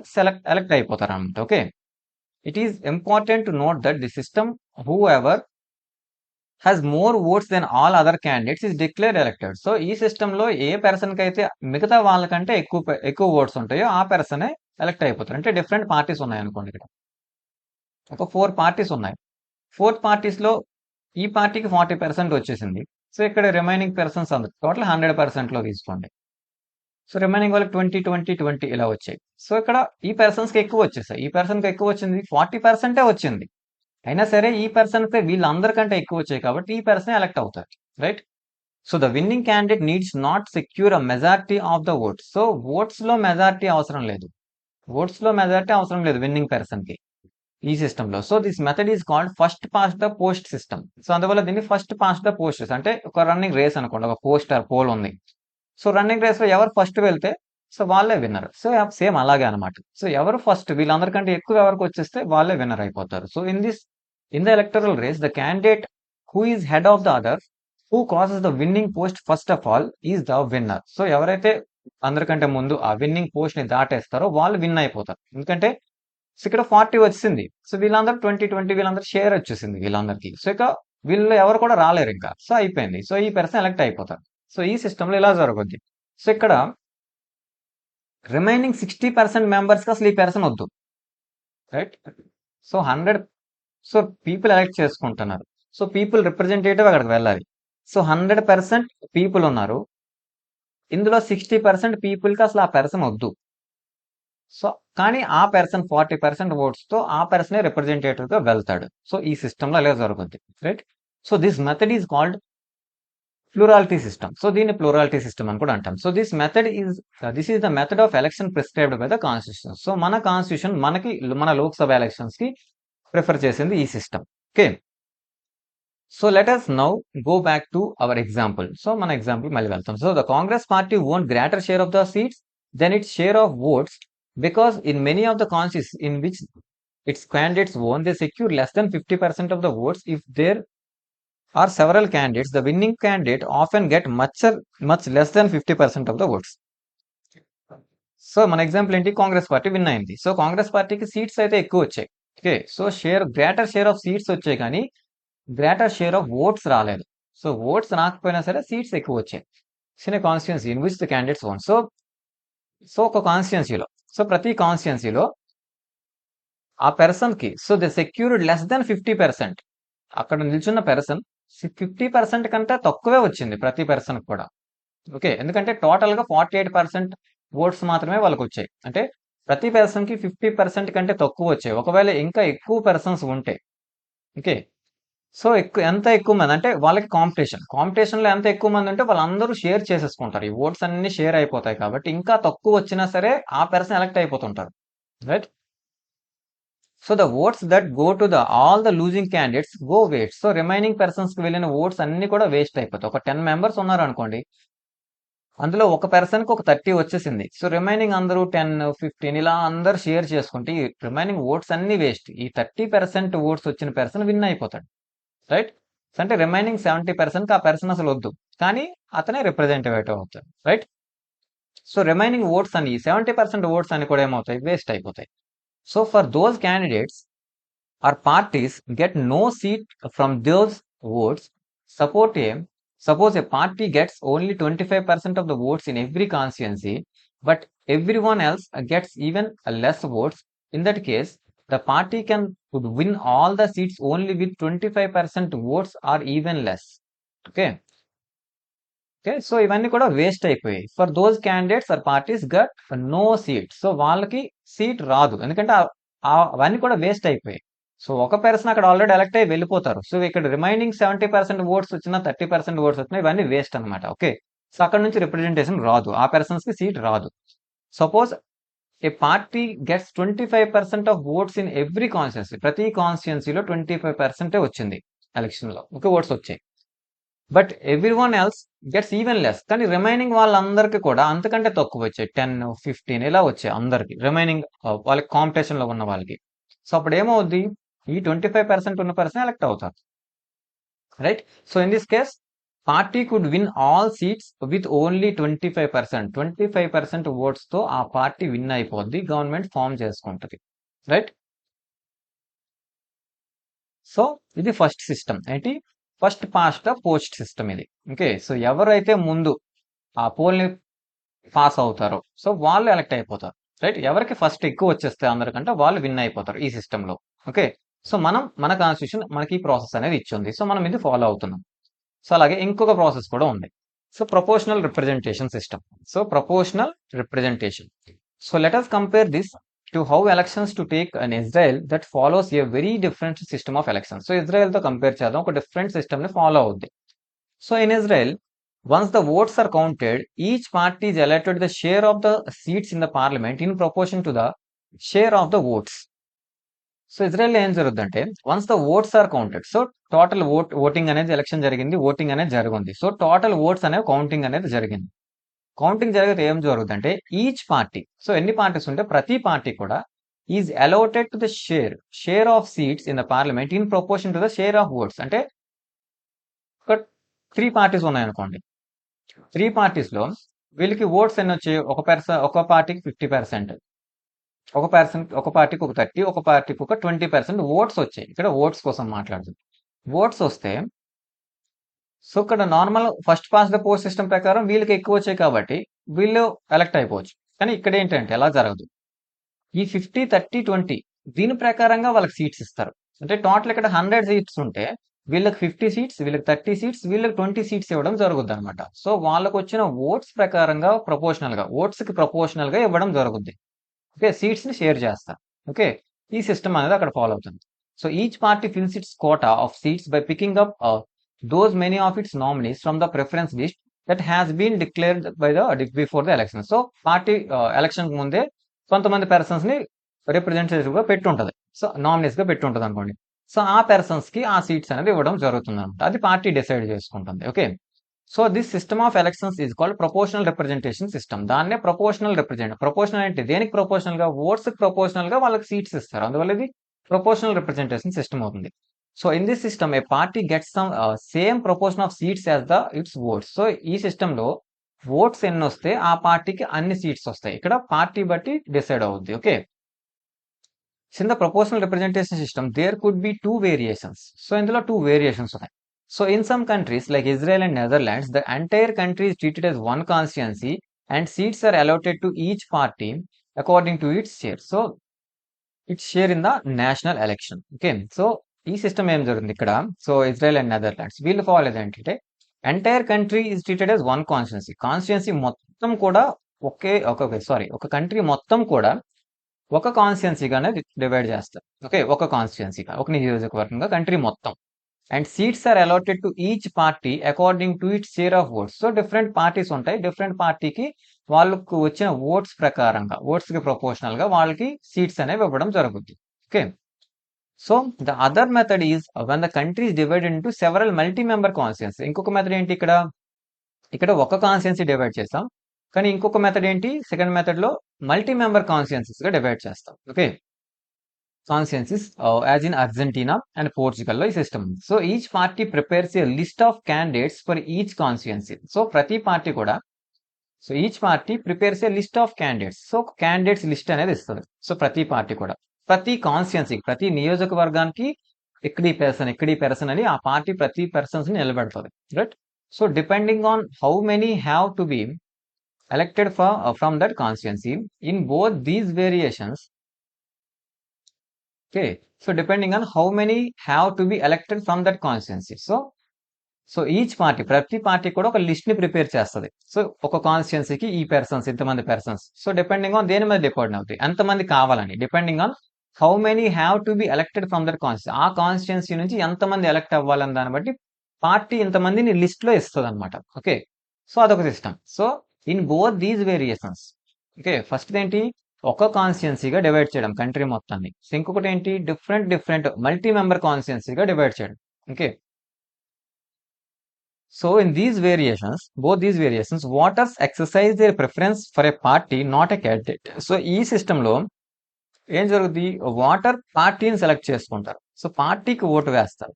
ఎలక్ట్ అయిపోతారు అన్నమాట. Okay, it is important to note that the system whoever has more votes than all other candidates is declared elected. So ఈ system లో ఏ పర్సన్ కి అయితే మిగతా వాళ్ళకంటే ఎక్కువ ఓట్స్ ఉంటాయో ఆ పర్సనే ఎలక్ట్ అయిపోతారు. అంటే డిఫరెంట్ పార్టీస్ ఉన్నాయి అనుకోండి, ఇక్కడ ఒక 4 పార్టీస్ ఉన్నాయి. 4 పార్టీస్ లో ఈ పార్టీకి 40% వచ్చేసింది. సో ఇక్కడ రిమైనింగ్ పర్సన్స్ అందరు టోటల్ 100% లో తీసుకోండి. సో రిమైనింగ్ వాళ్ళకి 20 20 20 ఇలా వచ్చాయి. సో ఇక్కడ ఈ పర్సన్స్ కి ఎక్కువ వచ్చేసాయి, ఈ పర్సన్ కి ఎక్కువ వచ్చింది, 40% వచ్చింది. అయినా సరే ఈ పర్సన్ పై వీళ్ళందరికంటే ఎక్కువ వచ్చాయి కాబట్టి ఈ పర్సన్ ఎలక్ట్ అవుతారు, right. So the winning candidate needs not secure a majority of the votes. So votes లో మెజారిటీ అవసరం లేదు, విన్నింగ్ పర్సన్ కి ఈ సిస్టమ్ లో. So this method is called first past the post system. So అందువల్ల దీన్ని first past the post, అంటే ఒక రన్నింగ్ రేస్ అనుకోండి, ఒక పోల్ ఉంది. సో రన్నింగ్ రేస్ లో ఎవరు ఫస్ట్ వెళ్తే సో వాళ్ళే విన్నర్. సో సేమ్ అలాగే అనమాట. సో ఎవరు ఫస్ట్, వీళ్ళందరికంటే ఎక్కువ ఎవరికి వచ్చేస్తే వాళ్ళే విన్నర్ అయిపోతారు. So in the electoral race, the candidate who is head of the other, who crosses the winning post first of all, is the winner. So ఎవరైతే అందరికంటే ముందు ఆ విన్నింగ్ పోస్ట్ ని దాటేస్తారో వాళ్ళు విన్ అయిపోతారు. ఎందుకంటే ఇక్కడ 40 వచ్చింది, సో వీళ్ళందరూ 20 వీళ్ళందరూ షేర్ వచ్చేసింది వీళ్ళందరికీ. సో ఇక వీళ్ళు ఎవరు కూడా రాలేరు ఇంకా. సో అయిపోయింది, సో ఈ పర్సన్ ఎలక్ట్ అయిపోతారు. సో ఈ సిస్టమ్ లో ఇలా జరుగుద్ది. సో ఇక్కడ రిమైనింగ్ 60% మెంబర్స్ కి అసలు ఈ పర్సన్ వద్దు, right. So 100, so people elect చేసుకుంటున్నారు. సో పీపుల్ రిప్రజెంటేటివ్ అక్కడికి వెళ్ళాలి. సో 100% పీపుల్ ఉన్నారు, ఇందులో 60% పీపుల్కి అసలు ఆ పర్సన్ వద్దు. సో కానీ ఆ పర్సన్ 40% ఓట్స్తో ఆ పర్సనే రిప్రజెంటేటివ్గా వెళ్తాడు. సో ఈ సిస్టంలో అలా జరుగుద్ది, right? So this method is called plurality system. So దీన్ని ప్లూరాలిటీ సిస్టమ్ అని కూడా అంటాం. So this is the method of election prescribed by the constitution. So మన కాన్స్టిట్యూషన్ మన లోక్సభ ఎలక్షన్స్ కి ప్రిఫర్ చేసింది ఈ system. Okay, so let us now go back to our example. So మన ఎగ్జాంపుల్ మళ్ళీ వెళ్తాం. So the Congress party won greater share of the seats than its share of oats because in many of the constitutions in which its candidates won, they secure less than 50% of the votes. If there are several candidates, the winning candidate often get much less than 50% of the votes. So మన example ఏంటి, Congress party win అయింది. So Congress పార్టీకి seats అయితే ఎక్కువ వచ్చాయి. Okay, so greater share of seats వచ్చాయి కానీ greater share of oats రాలేదు. సో ఓట్స్ రాకపోయినా సరే సీట్స్ ఎక్కువ వచ్చాయి. In constituency in which the candidates own. So ఒక కాన్స్టిట్యున్సీలో, సో ప్రతి కాన్స్టిట్యున్సీలో ఆ పర్సన్ కి so they secured less than 50%. అక్కడ నిల్చున్న పర్సన్ 50% కంటే తక్కువే వచ్చింది ప్రతి పర్సన్ కూడా. ఓకే, ఎందుకంటే టోటల్ గా 48% ఓట్స్ మాత్రమే వాళ్ళకి వచ్చాయి. అంటే ప్రతి పర్సన్ కి 50% కంటే తక్కువ వచ్చాయి. ఒకవేళ ఇంకా ఎక్కువ పర్సన్స్ ఉంటే, ఓకే, సో ఎంత ఎక్కువ మంది అంటే వాళ్ళకి కాంపిటీషన్ లో ఎంత ఎక్కువ మంది ఉంటే వాళ్ళందరూ షేర్ చేసేసుకుంటారు. ఈ ఓట్స్ అన్ని షేర్ అయిపోతాయి కాబట్టి ఇంకా తక్కువ వచ్చినా సరే ఆ పర్సన్ ఎలక్ట్ అయిపోతుంటారు, right? So the votes that go to all the losing candidates go waste. So remaining persons కి వెళ్ళిన ఓట్స్ అన్ని కూడా వేస్ట్ అయిపోతాయి. ఒక 10 మెంబర్స్ ఉన్నారు అనుకోండి, అందులో ఒక పర్సన్ కి ఒక 30 వచ్చేసింది. సో రిమైనింగ్ అందరూ 10, 15 ఇలా అందరు షేర్ చేసుకుంటే ఈ రిమైనింగ్ ఓట్స్ అన్ని వేస్ట్. ఈ 30% ఓట్స్ వచ్చిన పర్సన్ విన్ అయిపోతాడు, రైట్? అంటే రిమైనింగ్ 70% ఆ పర్సన్ అసలు వద్దు, కానీ అతనే రిప్రజెంటేటివ్ అవుతాడు, రైట్? సో రిమైనింగ్ ఓట్స్ అని 70% ఓట్స్ అని కూడా ఏమవుతాయి, వేస్ట్ అయిపోతాయి. So for those candidates or parties get no seat from those votes. Suppose a party gets only 25% of the votes in every constituency, but everyone else gets even less votes. In that case, the party could win all the seats only with 25% votes or even less. Okay. So ఇవన్నీ కూడా waste అయిపోయాయి. For those candidates or parties got no seat. So వాళ్ళకి seat రాదు, ఎందుకంటే అవన్నీ కూడా waste అయిపోయాయి. So ఒక పర్సన్ అక్కడ ఆల్రెడీ ఎలక్ట్ అయ్యి వెళ్ళిపోతారు. సో ఇక్కడ రిమైనింగ్ 70% ఓట్స్ వచ్చినా 30% ఓట్స్ వచ్చినా ఇవన్నీ వేస్ట్ అనమాట. ఓకే, సో అక్కడ నుంచి రిప్రజెంటేషన్ రాదు, ఆ పర్సన్స్ కి సీట్ రాదు. Suppose A party gets 25% of votes in every constituency. ప్రతి కాన్స్టిట్యున్సీలో 25% వచ్చింది ఎలక్షన్ లో, ఓకే, ఓట్స్ వచ్చాయి. But every one else gets even less. కానీ రిమైనింగ్ వాళ్ళందరికీ కూడా అంతకంటే తక్కువ వచ్చాయి, 10, 15 ఇలా వచ్చాయి అందరికి, రిమైనింగ్ వాళ్ళకి కాంపిటీషన్ లో ఉన్న వాళ్ళకి. సో అప్పుడు ఏమవుద్ది, ఈ 25% ఉన్న పర్సన్ ఎలక్ట్ అవుతారు, right? So in this case party could win all seats with only 25%. 25% votes తో ఆ పార్టీ విన్ అయిపోద్ది, గవర్నమెంట్ ఫామ్ చేసుకుంటది, రైట్? సో ఇది ఫస్ట్ సిస్టమ్ ఏంటి, first past the post system ఇది. ఓకే, సో ఎవరైతే ముందు ఆ పోల్ ని పాస్ అవుతారో సో వాళ్ళు ఎలక్ట్ అయిపోతారు, రైట్? ఎవరికి ఫస్ట్ ఎక్కువ వచ్చేస్తే అందరికంటే వాళ్ళు విన్ అయిపోతారు ఈ సిస్టమ్ లో. ఓకే, సో మన కాన్స్టిట్యూషన్ మనకి ఈ ప్రాసెస్ అనేది ఇచ్చింది. సో మనం ఇది ఫాలో అవుతున్నాం. సో అలాగే ఇంకొక ప్రాసెస్ కూడా ఉంది. So proportional representation system. So proportional representation. So let us compare this to how elections to take in Israel that follows a very different system of elections. So Israel తో compare చేద్దాం, ఒక different system ని follow అవుద్ది. So in Israel once the votes are counted, each party is allotted the share of the seats in the parliament in proportion to the share of the votes. So Israel ఏం జరుగుతుందంటే once the votes are counted, so total voting అనేది election జరిగింది, voting అనేది జరిగింది. So total votes అనేవి counting అనేది జరిగింది. Counting జరిగితే ఏం జరుగుతుందంటే ఈచ్ పార్టీ, సో ఎన్ని పార్టీస్ ఉంటే ప్రతి పార్టీ కూడా is allotted to the share of seats in the parliament in proportion to the share of votes. అంటే ఒక 3 పార్టీస్ ఉన్నాయనుకోండి, 3 పార్టీస్ లో వీళ్ళకి ఓట్స్ ఎన్ని వచ్చాయి, ఒక పార్టీకి 50%, ఒక పార్టీకి ఒక 30, ఒక పార్టీకి ఒక 20% ఓట్స్ వచ్చాయి. ఇక్కడ ఓట్స్ కోసం మాట్లాడుతుంది. ఓట్స్ వస్తే సో ఇక్కడ normal first past the post system ప్రకారం వీళ్ళకి ఎక్కువ వచ్చాయి కాబట్టి వీళ్ళు ఎలక్ట్ అయిపోవచ్చు. కానీ ఇక్కడ ఏంటంటే ఎలా జరగదు, ఈ 50, 30, 20 దీని ప్రకారంగా వాళ్ళకి సీట్స్ ఇస్తారు. అంటే టోటల్ ఇక్కడ 100 సీట్స్ ఉంటే వీళ్ళకి 50 సీట్స్, వీళ్ళకి 30 సీట్స్, వీళ్ళకి 20 సీట్స్ ఇవ్వడం జరుగుద్ది అనమాట. సో వాళ్ళకు వచ్చిన ఓట్స్ ప్రకారంగా ఓట్స్ కి ప్రపోర్షనల్ గా ఇవ్వడం జరుగుద్ది. ఓకే, సీట్స్ ని షేర్ చేస్తారు. ఓకే, ఈ సిస్టమ్ అనేది అక్కడ ఫాలో అవుతుంది. So each party fills its quota of seats by picking up those many of its nominees from the preference list that has been declared by the before the election. So party election ముందే కొంతమంది persons ని representative గా పెట్టుంటది. So nominees గా పెట్టుంటది అనుకోండి. So ఆ persons కి ఆ seats అనేది ఇవ్వడం జరుగుతుంది అనమాట. అది పార్టీ డిసైడ్ చేసుకుంటుంది. Okay, so this system of elections is called proportional representation system. దాన్నే ప్రపోర్షనల్ అంటే దేనికి ప్రపోర్షనల్ గా, ఓట్స్ కి ప్రపోర్షనల్ గా వాళ్ళకి సీట్స్ ఇస్తారు. అందువల్ల ఇది ప్రపోర్షనల్ రిప్రజెంటేషన్ సిస్టమ్ అవుతుంది. So in this system a party gets some same proportion of seats as the its votes. So ఈ సిస్టమ్ లో ఓట్స్ ఎన్ని వస్తే ఆ పార్టీకి అన్ని సీట్స్ వస్తాయి. ఇక్కడ పార్టీ బట్టి డిసైడ్ అవుద్ది. Okay, in the proportional representation system there could be two variations. So ఇందులో two variations ఉన్నాయి. So in some countries like Israel and Netherlands, the entire country is treated as one constituency and seats are allotted to each party according to its share. So its share in the national election. Okay, so ఈ system ఏం జరుగుతుంది ఇక్కడ? So Israel and Netherlands వీళ్ళు follow ఏంటంటే entire country is treated as one constituency మొత్తం కూడా ఒక country మొత్తం కూడా ఒక కాన్స్టిట్యుయెన్సీగానే డివైడ్ చేస్తారు. ఓకే, ఒక కాన్స్టిట్యుయెన్సీగా, ఒక నియోజకవర్గంగా కంట్రీ మొత్తం. And seats are allotted to each party according to its share of votes. So different parties ఉంటాయి. డిఫరెంట్ పార్టీకి వాళ్ళకు వచ్చిన ఓట్స్ ప్రకారంగా, ఓట్స్ కి ప్రపోర్షనల్ గా వాళ్ళకి సీట్స్ అనేవి ఇవ్వడం జరుగుతుంది. Okay, so the other method is when the country is divided into several multi member constituency. ఇంకొక మెథడ్ ఏంటి? ఇక్కడ ఒక కాన్స్టిట్యుయెన్సీ డివైడ్ చేస్తాం, కానీ ఇంకొక మెథడ్ ఏంటి? సెకండ్ మెథడ్ లో మల్టీ మెంబర్ కాన్స్టిట్యుయెన్సీస్ గా డివైడ్ చేస్తాం. Okay, constituencies as in Argentina and Portugal లో ఈ సిస్టమ్ ఉంది. So each party prepares A list of candidates for each constituency. So ప్రతి పార్టీ కూడా, so each party prepares A list of candidates. So candidates list అనేది ఇస్తుంది. So ప్రతి party కూడా ప్రతి కాన్స్టిట్యుయెన్సీ, ప్రతి నియోజకవర్గానికి ఇక్కడ ఈ పర్సన్ అని ఆ పార్టీ ప్రతి పర్సన్స్ ని నిలబెడుతుంది. Right? So depending on how many have to be elected from that constituency in both these variations. Okay, so depending on how many have to be elected from that constituency. So each party, ప్రతి party కూడా ఒక list ని prepare చేస్తుంది. So ఒక కాన్స్టిట్యుయెన్సీకి ఈ persons, ఇంతమంది persons. So depending on దేని మీద డిపెండ్ అవుతాయి, ఎంతమంది కావాలని, depending on how many have to B elected from that constituency. ఆ కాన్స్టిట్యుయెన్సీ నుంచి ఎంతమంది ఎలక్ట్ అవ్వాలని దాన్ని బట్టి పార్టీ ఇంతమందిని లిస్ట్ లో ఇస్తుంది అనమాట. ఓకే, సో అదొక system. So in both these variations, okay, first ఏంటి? ఒక కాన్స్టిట్యుయెన్సీగా డివైడ్ చేయడం కంట్రీ మొత్తాన్ని. సో ఇంకొకటి ఏంటి? డిఫరెంట్ మల్టీ మెంబర్ కాన్స్టిట్యుయెన్సీగా డివైడ్ చేయడం. Okay, so in both these variations, voters exercise their preference for a party, not a candidate. So ఈ system లో ఏం జరుగుతుంది? ఓటర్ పార్టీని సెలెక్ట్ చేసుకుంటారు. సో పార్టీకి ఓటు వేస్తారు,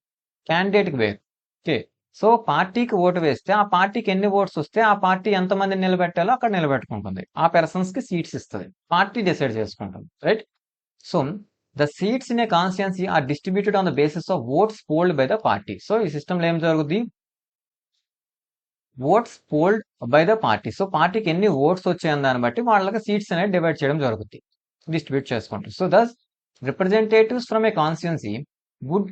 క్యాండిడేట్కి వేరు. ఓకే, సో పార్టీకి ఓటు వేస్తే ఆ పార్టీకి ఎన్ని ఓట్స్ వస్తే ఆ పార్టీ ఎంతమందిని నిలబెట్టాలో అక్కడ నిలబెట్టుకుంటుంది. ఆ పర్సన్స్ కి సీట్స్ ఇస్తుంది, పార్టీ డిసైడ్ చేసుకుంటుంది. Right? So the seats in a constituency are distributed on the basis of votes polled by the party. So ఈ సిస్టమ్ లో ఏం జరుగుతుంది? Votes polled by the party. So పార్టీకి ఎన్ని ఓట్స్ వచ్చాయని దాన్ని బట్టి వాళ్ళకి సీట్స్ అనేది డివైడ్ చేయడం జరుగుతుంది, డిస్ట్రిబ్యూట్ చేసుకుంటారు. So thus representatives from a constituency would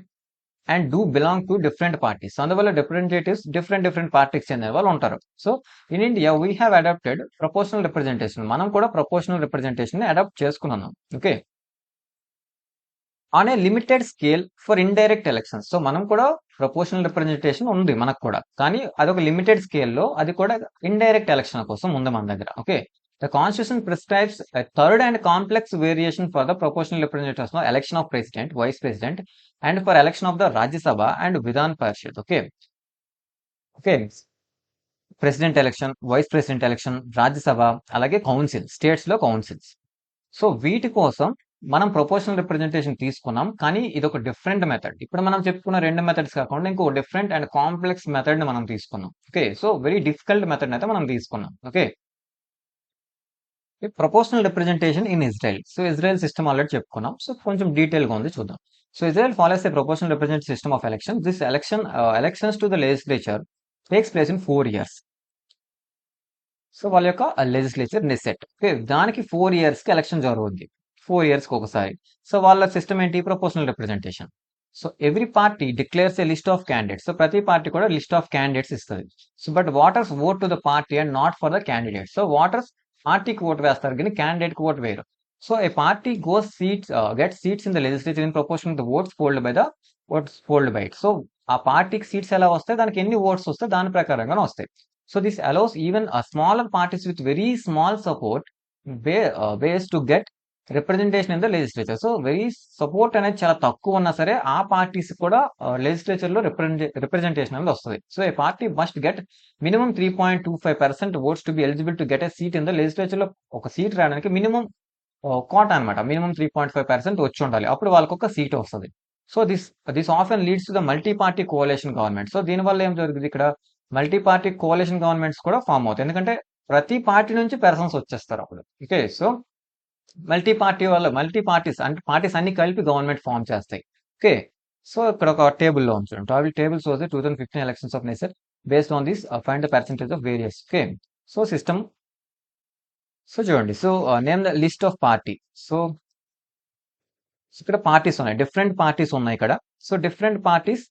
and do belong to different parties. అందువల్ల రిప్రజెంటేటివ్స్ డిఫరెంట్ పార్టీకి చెందిన వాళ్ళు ఉంటారు. So in India we have adopted proportional representation. మనం కూడా ప్రపోర్షనల్ రిప్రజెంటేషన్ అడాప్ట్ చేసుకున్నాం. Okay, on a limited scale for indirect elections. So మనం కూడా ప్రపోర్షనల్ రిప్రజెంటేషన్ ఉంది మనకు కూడా, కానీ అదొక లిమిటెడ్ స్కేల్లో, అది కూడా ఇండైరెక్ట్ ఎలక్షన్ కోసం ఉంది మన దగ్గర. Okay, the constitution prescribes a third and complex variation for the proportional representation of election of president, vice president and for election of the Rajya Sabha and Vidhan Parishad. Okay, president election, vice president election, Rajya Sabha, అలాగే council, states లో councils. So వీటి కోసం మనం proportional representation తీసుకున్నాం, కానీ ఇది ఒక different method. ఇప్పుడు మనం చెప్పుకున్న రెండు మెథడ్స్ కాకుండా ఇంకో డిఫరెంట్ అండ్ కాంప్లెక్స్ మెథడ్ ని మనం తీసుకున్నాం. Okay, so very difficult method అయితే మనం తీసుకున్నాం. Okay, proportional representation in Israel. So Israel system already చెప్పుకున్నాం. సో కొంచెం డీటెయిల్ గా ఉంది, చూద్దాం. So Israel follows A proportional representation system of election. This elections to the legislature takes place in 4 years. So వాళ్ళ యొక్క లెజిస్లేచర్ నెసెట్. ఓకే, దానికి 4 years కి election జరుగుద్ది, 4 years కి ఒకసారి. సో వాళ్ళ సిస్టమ్ ఏంటి? Proportional representation. So every party declares A list of candidates. So ప్రతి పార్టీ కూడా లిస్ట్ ఆఫ్ క్యాండిడేట్స్ ఇస్తుంది. So but voters vote to the party and not for the candidate. So voters పార్టీకి vote వేస్తారు కానీ candidate కి vote వేయరు. So a party goes seats get seats in the legislature in proportion the votes polled by it. So ఆ పార్టీకి seats ఎలా వస్తాయి, దానికి ఎన్ని ఓట్స్ వస్తాయి దాని ప్రకారంగానే వస్తాయి. So this allows even smaller parties with very small support base to get representation in the legislature. So very support అనేది చాలా తక్కువ ఉన్నా సరే ఆ పార్టీస్ కూడా లెజిస్లేచర్ లో రిప్రజెంటేషన్ అనేది వస్తుంది. So a party must get minimum 3.25% votes to be eligible to get a seat in the legislature. లో ఒక సీట్ రావడానికి మినిమం కోట అనమాట, మినిమం 3.5% వచ్చి ఉండాలి, అప్పుడు వాళ్ళకి ఒక సీట్ వస్తుంది. So this often leads to the multi party coalition government. So దీనివల్ల ఏం జరుగుతుంది, ఇక్కడ మల్టీ పార్టీ కోalition గవర్నమెంట్స్ కూడా ఫామ్ అవుతాయి, ఎందుకంటే ప్రతి పార్టీ నుంచి పర్సన్స్ వచ్చేస్తారు అప్పుడు. ఓకే, సో మల్టీ పార్టీస్ అంటే పార్టీస్ అన్ని కలిపి గవర్నమెంట్ ఫామ్ చేస్తాయి. ఓకే, సో ఇక్కడ ఒక టేబుల్లో ఉంచండి. Tables was 2015 elections of nature based on this find the percentage of various. Okay, so system. So చూడండి, so name the list of party. So ఇక్కడ పార్టీస్ ఉన్నాయి, డిఫరెంట్ పార్టీస్ ఉన్నాయి ఇక్కడ. So different parties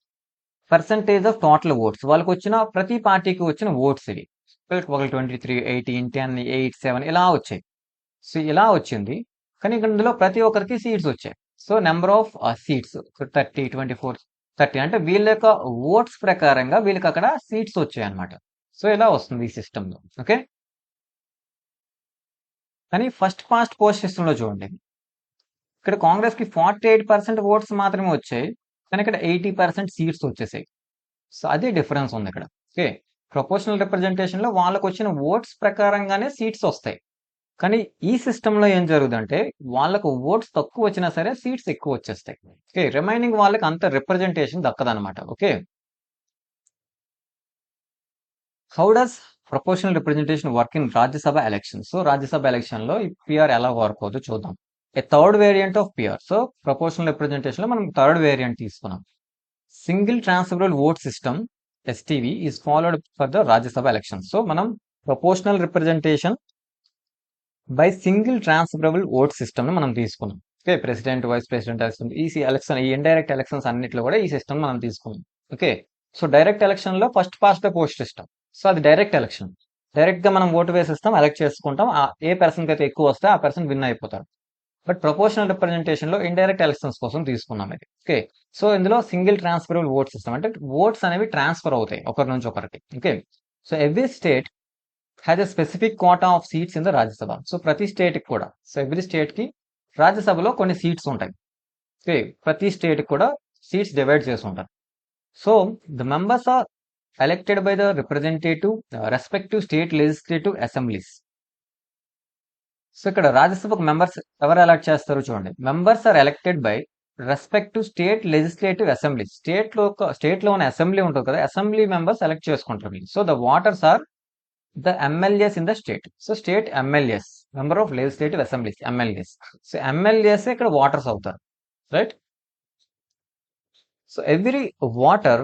percentage of total votes, వాళ్ళకి వచ్చిన ప్రతి పార్టీకి వచ్చిన ఓట్స్ ఇవి. ఒకళ్ళు 23, 18, 10, 8, 7 ఇలా వచ్చాయి. సో ఇలా వచ్చింది, కానీ ఇందులో ప్రతి ఒక్కరికి సీట్స్ వచ్చాయి. సో నెంబర్ ఆఫ్ సీట్స్ 30, 24, 30 అంటే వీళ్ళ యొక్క ఓట్స్ ప్రకారంగా వీళ్ళకి అక్కడ సీట్స్ వచ్చాయి అనమాట. సో ఇలా వస్తుంది ఈ సిస్టంలో. ఓకే, కానీ ఫస్ట్ పాస్ట్ పోస్ట్ సిస్టంలో చూడండి, ఇక్కడ కాంగ్రెస్ కి 48% ఓట్స్ మాత్రమే వచ్చాయి, కానీ ఇక్కడ 80% సీట్స్ వచ్చేసాయి. సో అదే డిఫరెన్స్ ఉంది ఇక్కడ. ఓకే, ప్రపోర్షనల్ రిప్రజెంటేషన్ లో వాళ్ళకు వచ్చిన ఓట్స్ ప్రకారంగానే సీట్స్ వస్తాయి, కానీ ఈ సిస్టంలో ఏం జరుగుతుందంటే వాళ్ళకు ఓట్స్ తక్కువ వచ్చినా సరే సీట్స్ ఎక్కువ వచ్చేస్తాయి. ఓకే, రిమైనింగ్ వాళ్ళకి అంత రిప్రజెంటేషన్ దక్కదనమాట. Okay, how does proportional representation work in Rajya Sabha election. So Rajya Sabha election లో ఈ పిఆర్ ఎలా వర్క్ అవుతుందో చూద్దాం. A third variant of PR. So proportional representation లో మనం థర్డ్ వేరియంట్ తీసుకున్నాం. Single transferable vote system STV is followed for the Rajya Sabha election. So మనం proportional representation by single transferable vote system ను మనం తీసుకున్నాం. Okay, president, vice president election, ఈ indirect elections అన్నిట్లో కూడా ఈ సిస్టమ్ మనం తీసుకున్నాం. ఓకే, సో డైరెక్ట్ ఎలక్షన్ లో first past the post system. So అది డైరెక్ట్ ఎలక్షన్, డైరెక్ట్ గా మనం ఓటు వేసిస్తాం, ఎలక్ట్ చేసుకుంటాం, ఏ పర్సన్ కి అయితే ఎక్కువ వస్తే ఆ పర్సన్ విన్ అయిపోతాడు. బట్ ప్రపోర్షనల్ రిప్రజెంటేషన్ లో ఇండైరెక్ట్ ఎలక్షన్స్ కోసం తీసుకున్నాం ఇది. ఓకే, సో ఇందులో సింగిల్ ట్రాన్స్ఫరబుల్ ఓట్ సిస్టమ్ అంటే ఓట్స్ అనేవి ట్రాన్స్ఫర్ అవుతాయి ఒకరి నుంచి ఒకరికి. Okay, so every state has a specific quota of seats in the Rajya Sabha. So ప్రతి స్టేట్ కి కూడా, సో ఎవ్రీ స్టేట్ కి రాజ్యసభలో కొన్ని సీట్స్ ఉంటాయి. ఓకే, ప్రతి స్టేట్ కి కూడా సీట్స్ డివైడ్ చేసి ఉంటారు. So the members are elected by the representative respective state legislative assemblies. So ఇక్కడ రాజ్యసభకు మెంబర్స్ ఎవరు ఎలక్ట్ చేస్తారు చూడండి. Members are elected by respective state legislative assembly. State లో ఉన్న అసెంబ్లీ ఉంటుంది కదా, అసెంబ్లీ మెంబర్స్ ఎలక్ట్ చేసుకుంటారు. So the voters are the MLAs in the state. So state MLAs, member of legislative assemblies, MLAs. So MLAs ఇక్కడ voters అవుతారు, right. So every voter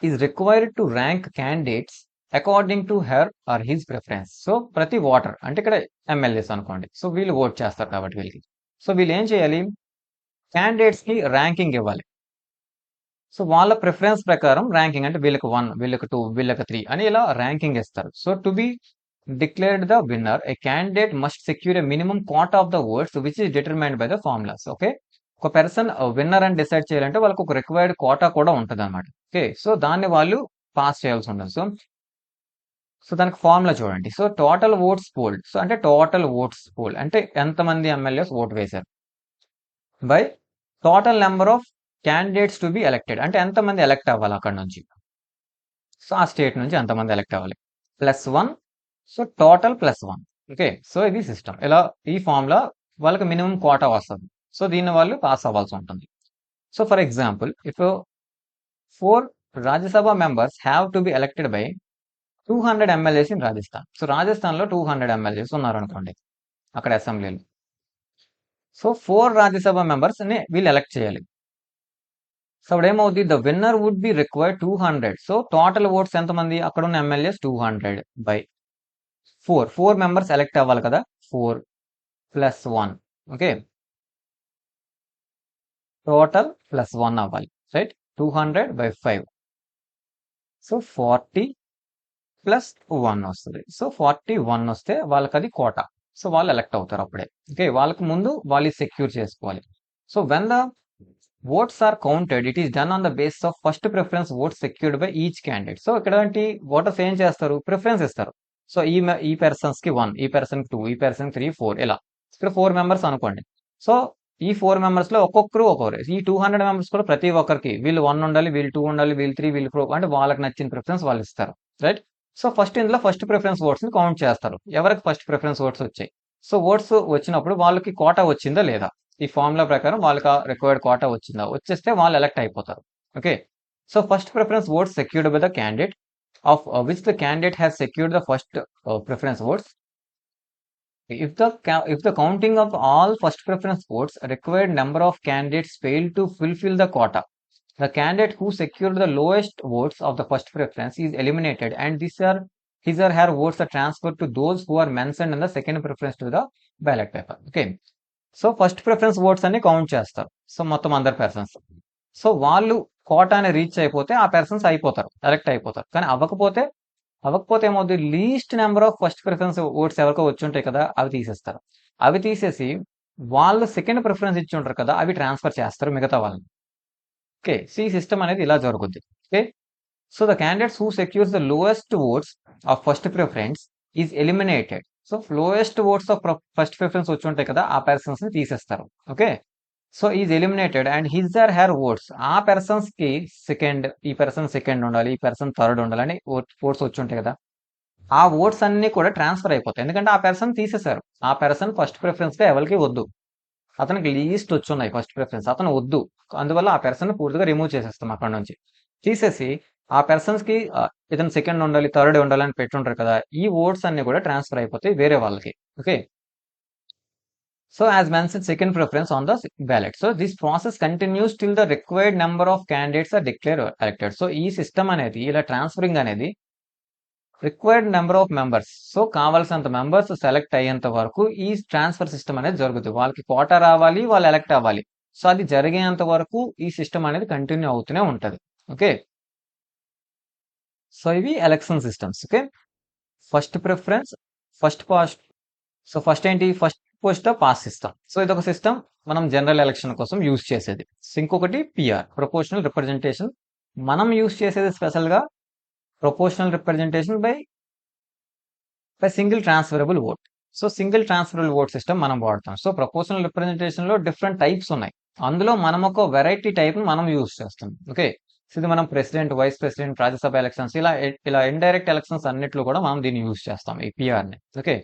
is required to rank candidates according to her or his preference. So ప్రతి voter అంటే ఇక్కడ MLAs అనుకోండి, so వీళ్ళు vote చేస్తారు కాబట్టి వీళ్ళకి. సో వీళ్ళు ఏం చేయాలి, క్యాండిడేట్స్ కి ర్యాంకింగ్ ఇవ్వాలి. సో వాళ్ళ ప్రిఫరెన్స్ ప్రకారం ర్యాంకింగ్ అంటే వీళ్ళకి 1, వీళ్ళకి 2, వీళ్ళకి 3 అని ఇలా ర్యాంకింగ్ ఇస్తారు. So to be declared the winner a candidate must secure a minimum quota of the votes which is determined by the formulas. Okay, ఒక పర్సన్ విన్నర్ అని డిసైడ్ చేయాలంటే వాళ్ళకి ఒక రిక్వైర్డ్ కోటా కూడా ఉంటుంది అనమాట. ఓకే, సో దాన్ని వాళ్ళు పాస్ చేయాల్సి ఉంటుంది. సో దానికి ఫార్ములా చూడండి. So total oats fold, so అంటే టోటల్ ఓట్స్ పోల్డ్ అంటే ఎంతమంది ఎమ్మెల్యేస్ ఓటు వేశారు, by total number of candidates to be elected అంటే ఎంతమంది ఎలక్ట్ అవ్వాలి అక్కడ నుంచి, సో ఆ స్టేట్ నుంచి ఎంతమంది ఎలక్ట్ అవ్వాలి, +1. So total +1. ఓకే, సో ఇది సిస్టమ్. ఇలా ఈ ఫార్ములా వాళ్ళకి మినిమం కోటా వస్తుంది. సో దీన్ని వాళ్ళు పాస్ అవ్వాల్సి ఉంటుంది. So for example if 4 Rajya Sabha members have to B elected by 200 MLAs in Rajasthan. So Rajasthan లో 200 ఎమ్మెల్యేస్ ఉన్నారు అనుకోండి అక్కడ అసెంబ్లీలో. సో 4 రాజ్యసభ మెంబర్స్ ని వీళ్ళు ఎలక్ట్ చేయాలి. సో అప్పుడు ఏమవుతుంది, the winner would be required 200. So total votes ఎంతమంది, అక్కడ ఉన్న ఎమ్మెల్యేస్ 200 బై 4 మెంబర్స్ ఎలక్ట్ అవ్వాలి కదా, 4 + 1. ఓకే, టోటల్ ప్లస్ 1 అవ్వాలి, రైట్? 200/5. సో 40 ప్లస్ 1 వస్తుంది. సో 41 వస్తే వాళ్ళకి అది కోటా. సో వాళ్ళు ఎలక్ట్ అవుతారు అప్పుడే. ఓకే, వాళ్ళకి ముందు వాళ్ళు సెక్యూర్ చేసుకోవాలి. So when the votes are counted, it is done on the basis of first preference votes secured by each candidate. So ఇక్కడ ఓటర్స్ ఏం చేస్తారు? ప్రిఫరెన్స్ ఇస్తారు. సో ఈ పర్సన్స్ కి 1, ఈ పర్సన్ 2, ఈ పర్సన్ 3, 4 ఇలా. ఇక్కడ 4 మెంబర్స్ అనుకోండి. సో ఈ 4 మెంబర్స్ లో ఒక్కొక్కరు ఈ 200 మెంబర్స్ కూడా ప్రతి ఒక్కరికి వీళ్ళు 1 ఉండాలి, వీళ్ళు 2 ఉండాలి, వీళ్ళు 3, వీళ్ళు 4 అంటే వాళ్ళకి నచ్చిన ప్రిఫరెన్స్ వాళ్ళు ఇస్తారు, రైట్? సో ఇందులో ఫస్ట్ ప్రిఫరెన్స్ ఓట్స్ ని కౌంట్ చేస్తారు. ఎవరికి ఫస్ట్ ప్రిఫరెన్స్ ఓట్స్ వచ్చాయి? సో ఓట్స్ వచ్చినప్పుడు వాళ్ళకి కోటా వచ్చిందా లేదా? ఈ ఫార్ములా ప్రకారం వాళ్ళకి రిక్వైర్డ్ కోటా వచ్చిందా? వచ్చేస్తే వాళ్ళు ఎలక్ట్ అయిపోతారు. Okay, so first preference votes secured by the candidate of which the candidate has secured the first preference votes. If the counting of all first preference votes, required number of candidates fail to fulfill the quota, the candidate who secured the lowest votes of the first preference is eliminated, and his or her votes are transferred to those who are mentioned in the second preference to the ballot paper. Okay, so first preference votes అన్ని count చేస్తారు. So మొత్తం అందరు persons. So వాళ్ళు కోటాని reach అయిపోతే ఆ persons అయిపోతారు, elect అయిపోతారు. కానీ అవ్వకపోతే ఏమవుతుంది? Least number of first preference votes ఎవరికో వచ్చి ఉంటాయి కదా, అవి తీసేస్తారు. అవి తీసేసి వాళ్ళు సెకండ్ ప్రిఫరెన్స్ ఇచ్చి ఉంటారు కదా, అవి ట్రాన్స్ఫర్ చేస్తారు మిగతా వాళ్ళని. ఓకే, సో ఈ సిస్టమ్ అనేది ఇలా జరుగుద్ది. Okay, so the candidates who secures the lowest votes of first preference is eliminated. So lowest votes of first preference వచ్చి ఉంటాయి కదా, ఆ పర్సన్స్ ని తీసేస్తారు. Okay, so is eliminated and his or her votes, ఆ పర్సన్స్ కి second, ఈ person second ఉండాలి, ఈ పర్సన్ థర్డ్ ఉండాలని ఓట్స్ వచ్చి ఉంటాయి కదా, ఆ ఓట్స్ అన్ని కూడా ట్రాన్స్ఫర్ అయిపోతాయి. ఎందుకంటే ఆ పర్సన్ తీసేశారు. ఆ పర్సన్ ఫస్ట్ ప్రిఫరెన్స్ గా ఎవరికి వద్దు, అతనికి లీస్ట్ వచ్చి ఉన్నాయి ఫస్ట్ ప్రిఫరెన్స్, అతను వద్దు. అందువల్ల ఆ పర్సన్ పూర్తిగా రిమూవ్ చేసేస్తాం అక్కడ నుంచి. తీసేసి ఆ పర్సన్స్ కి ఇతను సెకండ్ ఉండాలి, థర్డ్ ఉండాలి అని పెట్టుంటారు కదా, ఈ ఓట్స్ అన్ని కూడా ట్రాన్స్ఫర్ అయిపోతాయి వేరే వాళ్ళకి. Okay, so as mention second preference on the ballot. So this process continues till the required number of candidates are declare elected. So ఈ సిస్టమ్ అనేది, ఇలా ట్రాన్స్ఫరింగ్ అనేది required number of members, so కావాల్సినంత members select అయ్యేంత వరకు ఈ transfer system అనేది జరుగుతుంది. వాళ్ళకి కోటా రావాలి, వాళ్ళు ఎలక్ట్ అవ్వాలి. సో అది జరిగేంత వరకు ఈ సిస్టమ్ అనేది కంటిన్యూ అవుతూనే ఉంటది. ఓకే, సో ఇవి election systems. Okay, first preference, first past. So first ఏంటి? First post past system. So ఇదొక సిస్టమ్ మనం జనరల్ ఎలక్షన్ కోసం యూజ్ చేసేది. ఇంకొకటి పిఆర్, ప్రపోర్షనల్ రిప్రజెంటేషన్. మనం యూజ్ చేసేది స్పెషల్ గా proportional representation by single transferable vote. So single transferable vote system మనం వాడతాం. సో ప్రపోర్షనల్ రిప్రజెంటేషన్ లో డిఫరెంట్ టైప్స్ ఉన్నాయి. అందులో మనం ఒక వెరైటీ టైప్ మనం యూజ్ చేస్తాం. ఓకే, సో ఇది మనం president, vice president, Rajya Sabha elections, ఇలా ఇండైరెక్ట్ ఎలక్షన్స్ అన్నిట్లో కూడా మనం దీన్ని యూజ్ చేస్తాం, ఈ పిఆర్ ని. ఓకే,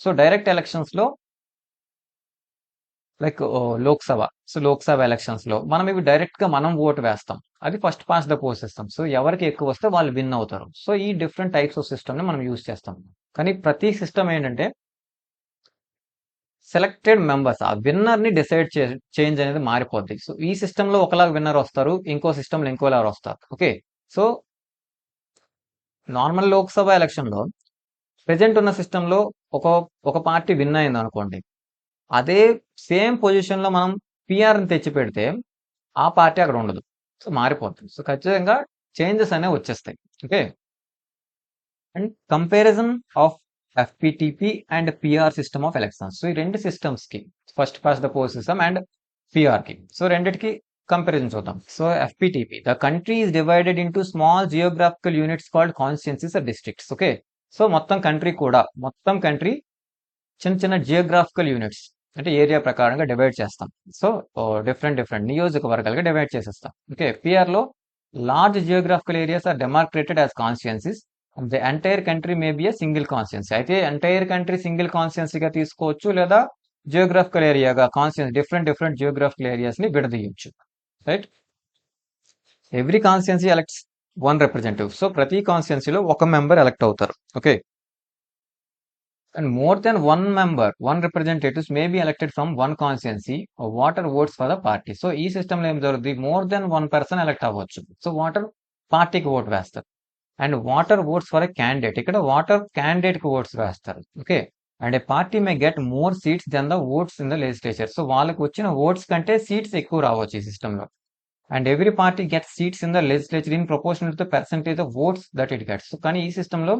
సో డైరెక్ట్ ఎలక్షన్స్ లో like Lok Sabha, so Lok Sabha elections లో మనం ఇవి డైరెక్ట్ గా మనం ఓటు వేస్తాం. అది first past the post system. So ఎవరికి ఎక్కువ వస్తే వాళ్ళు విన్ అవుతారు. సో ఈ డిఫరెంట్ టైప్స్ ఆఫ్ సిస్టమ్ ని మనం యూజ్ చేస్తాం. కానీ ప్రతి సిస్టమ్ ఏంటంటే సెలెక్టెడ్ మెంబర్స్, ఆ విన్నర్ ని డిసైడ్ చేంజ్ అనేది మారిపోద్ది. సో ఈ సిస్టమ్ లో ఒకలాగా విన్నర్ వస్తారు, ఇంకో సిస్టమ్ లో ఇంకోలా వస్తారు. Okay, so normal Lok Sabha election లో ప్రెజెంట్ ఉన్న సిస్టమ్ లో ఒక పార్టీ విన్ అయింది అనుకోండి, అదే సేమ్ పొజిషన్ లో మనం పిఆర్ ని తెచ్చి పెడితే ఆ పార్టీ అక్కడ ఉండదు. సో మారిపోతుంది. సో ఖచ్చితంగా చేంజెస్ అనేవి వచ్చేస్తాయి. Okay, and comparison of FPTP and PR system of elections. So ఈ రెండు సిస్టమ్స్ కి, first past the post system and PR కి, సో రెండిటికి కంపారిజన్ చూద్దాం. So FPTP, the country is divided into small geographical units called constituencies or districts. Okay, so మొత్తం country చిన్న చిన్న geographical units అంటే ఏరియా ప్రకారంగా డివైడ్ చేస్తాం. సో డిఫరెంట్ నియోజకవర్గాలుగా డివైడ్ చేసేస్తాం. ఓకే, పిఆర్ లో large geographical areas are డెమార్క్రేటెడ్ as constituencies. The entire country may be a single constituency. అయితే ఎంటైర్ కంట్రీ సింగిల్ కాన్స్టిట్యున్సీగా తీసుకోవచ్చు, లేదా జియోగ్రాఫికల్ ఏరియాగా కాన్స్టిట్యున్సీ డిఫరెంట్ జియోగ్రాఫికల్ ఏరియాస్ ని విడదీయచ్చు. Right, every constituency elects one representative. So ప్రతి కాన్స్టిట్యున్సీలో ఒక మెంబర్ ఎలక్ట్ అవుతారు. Okay, and more than one representatives may be elected from one constituency or water votes for the party. So ఈ system లో ఏం జరుగుతుంది? More than one person elect అవ్వచ్చు. So voter పార్టీకి ఓట్ వేస్తారు, and voter votes for a candidate, ఇక్కడ voter candidate కి votes వేస్తారు. Okay, and a party may get more seats than the votes in the legislature. So వాళ్ళకి వచ్చిన votes కంటే seats ఎక్కువ రావచ్చు ఈ సిస్టంలో. And every party gets seats in the legislature in proportional to the percentage of oats that it gets. కానీ ఈ సిస్టంలో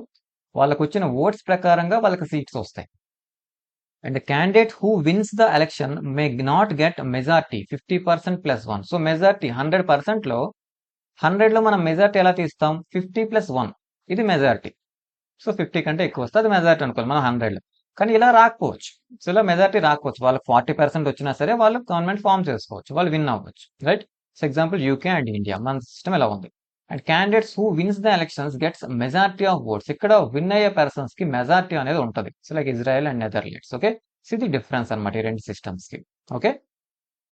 వాళ్ళకు వచ్చిన ఓట్స్ ప్రకారంగా వాళ్ళకి సీట్స్ వస్తాయి. And candidate who wins the election may not get majority 50% plus 1. So majority 100%లో 100లో మనం మెజార్టీ ఎలా తీస్తాం? 50 ప్లస్ 1 ఇది మెజార్టీ. సో 50 కంటే ఎక్కువ వస్తే అది మెజార్టీ అనుకోవాలి మనం 100లో. కానీ ఇలా రాకపోవచ్చు. సో ఇలా మెజార్టీ రాకపోవచ్చు. వాళ్ళకి 40% వచ్చినా సరే వాళ్ళు గవర్నమెంట్ ఫామ్ చేసుకోవచ్చు, వాళ్ళు విన్ అవ్వచ్చు, right? So example UK and India, మన సిస్టమ్ ఎలా ఉంది. And candidates who wins the elections gets majority of votes. ఇక్కడ విన్ అయ్యే పర్సన్స్ కి మెజార్టీ అనేది ఉంటుంది. So like Israel and Netherlands. Okay, so ఇది డిఫరెన్స్ అనమాట ఈ రెండు సిస్టమ్స్ కి. ఓకే.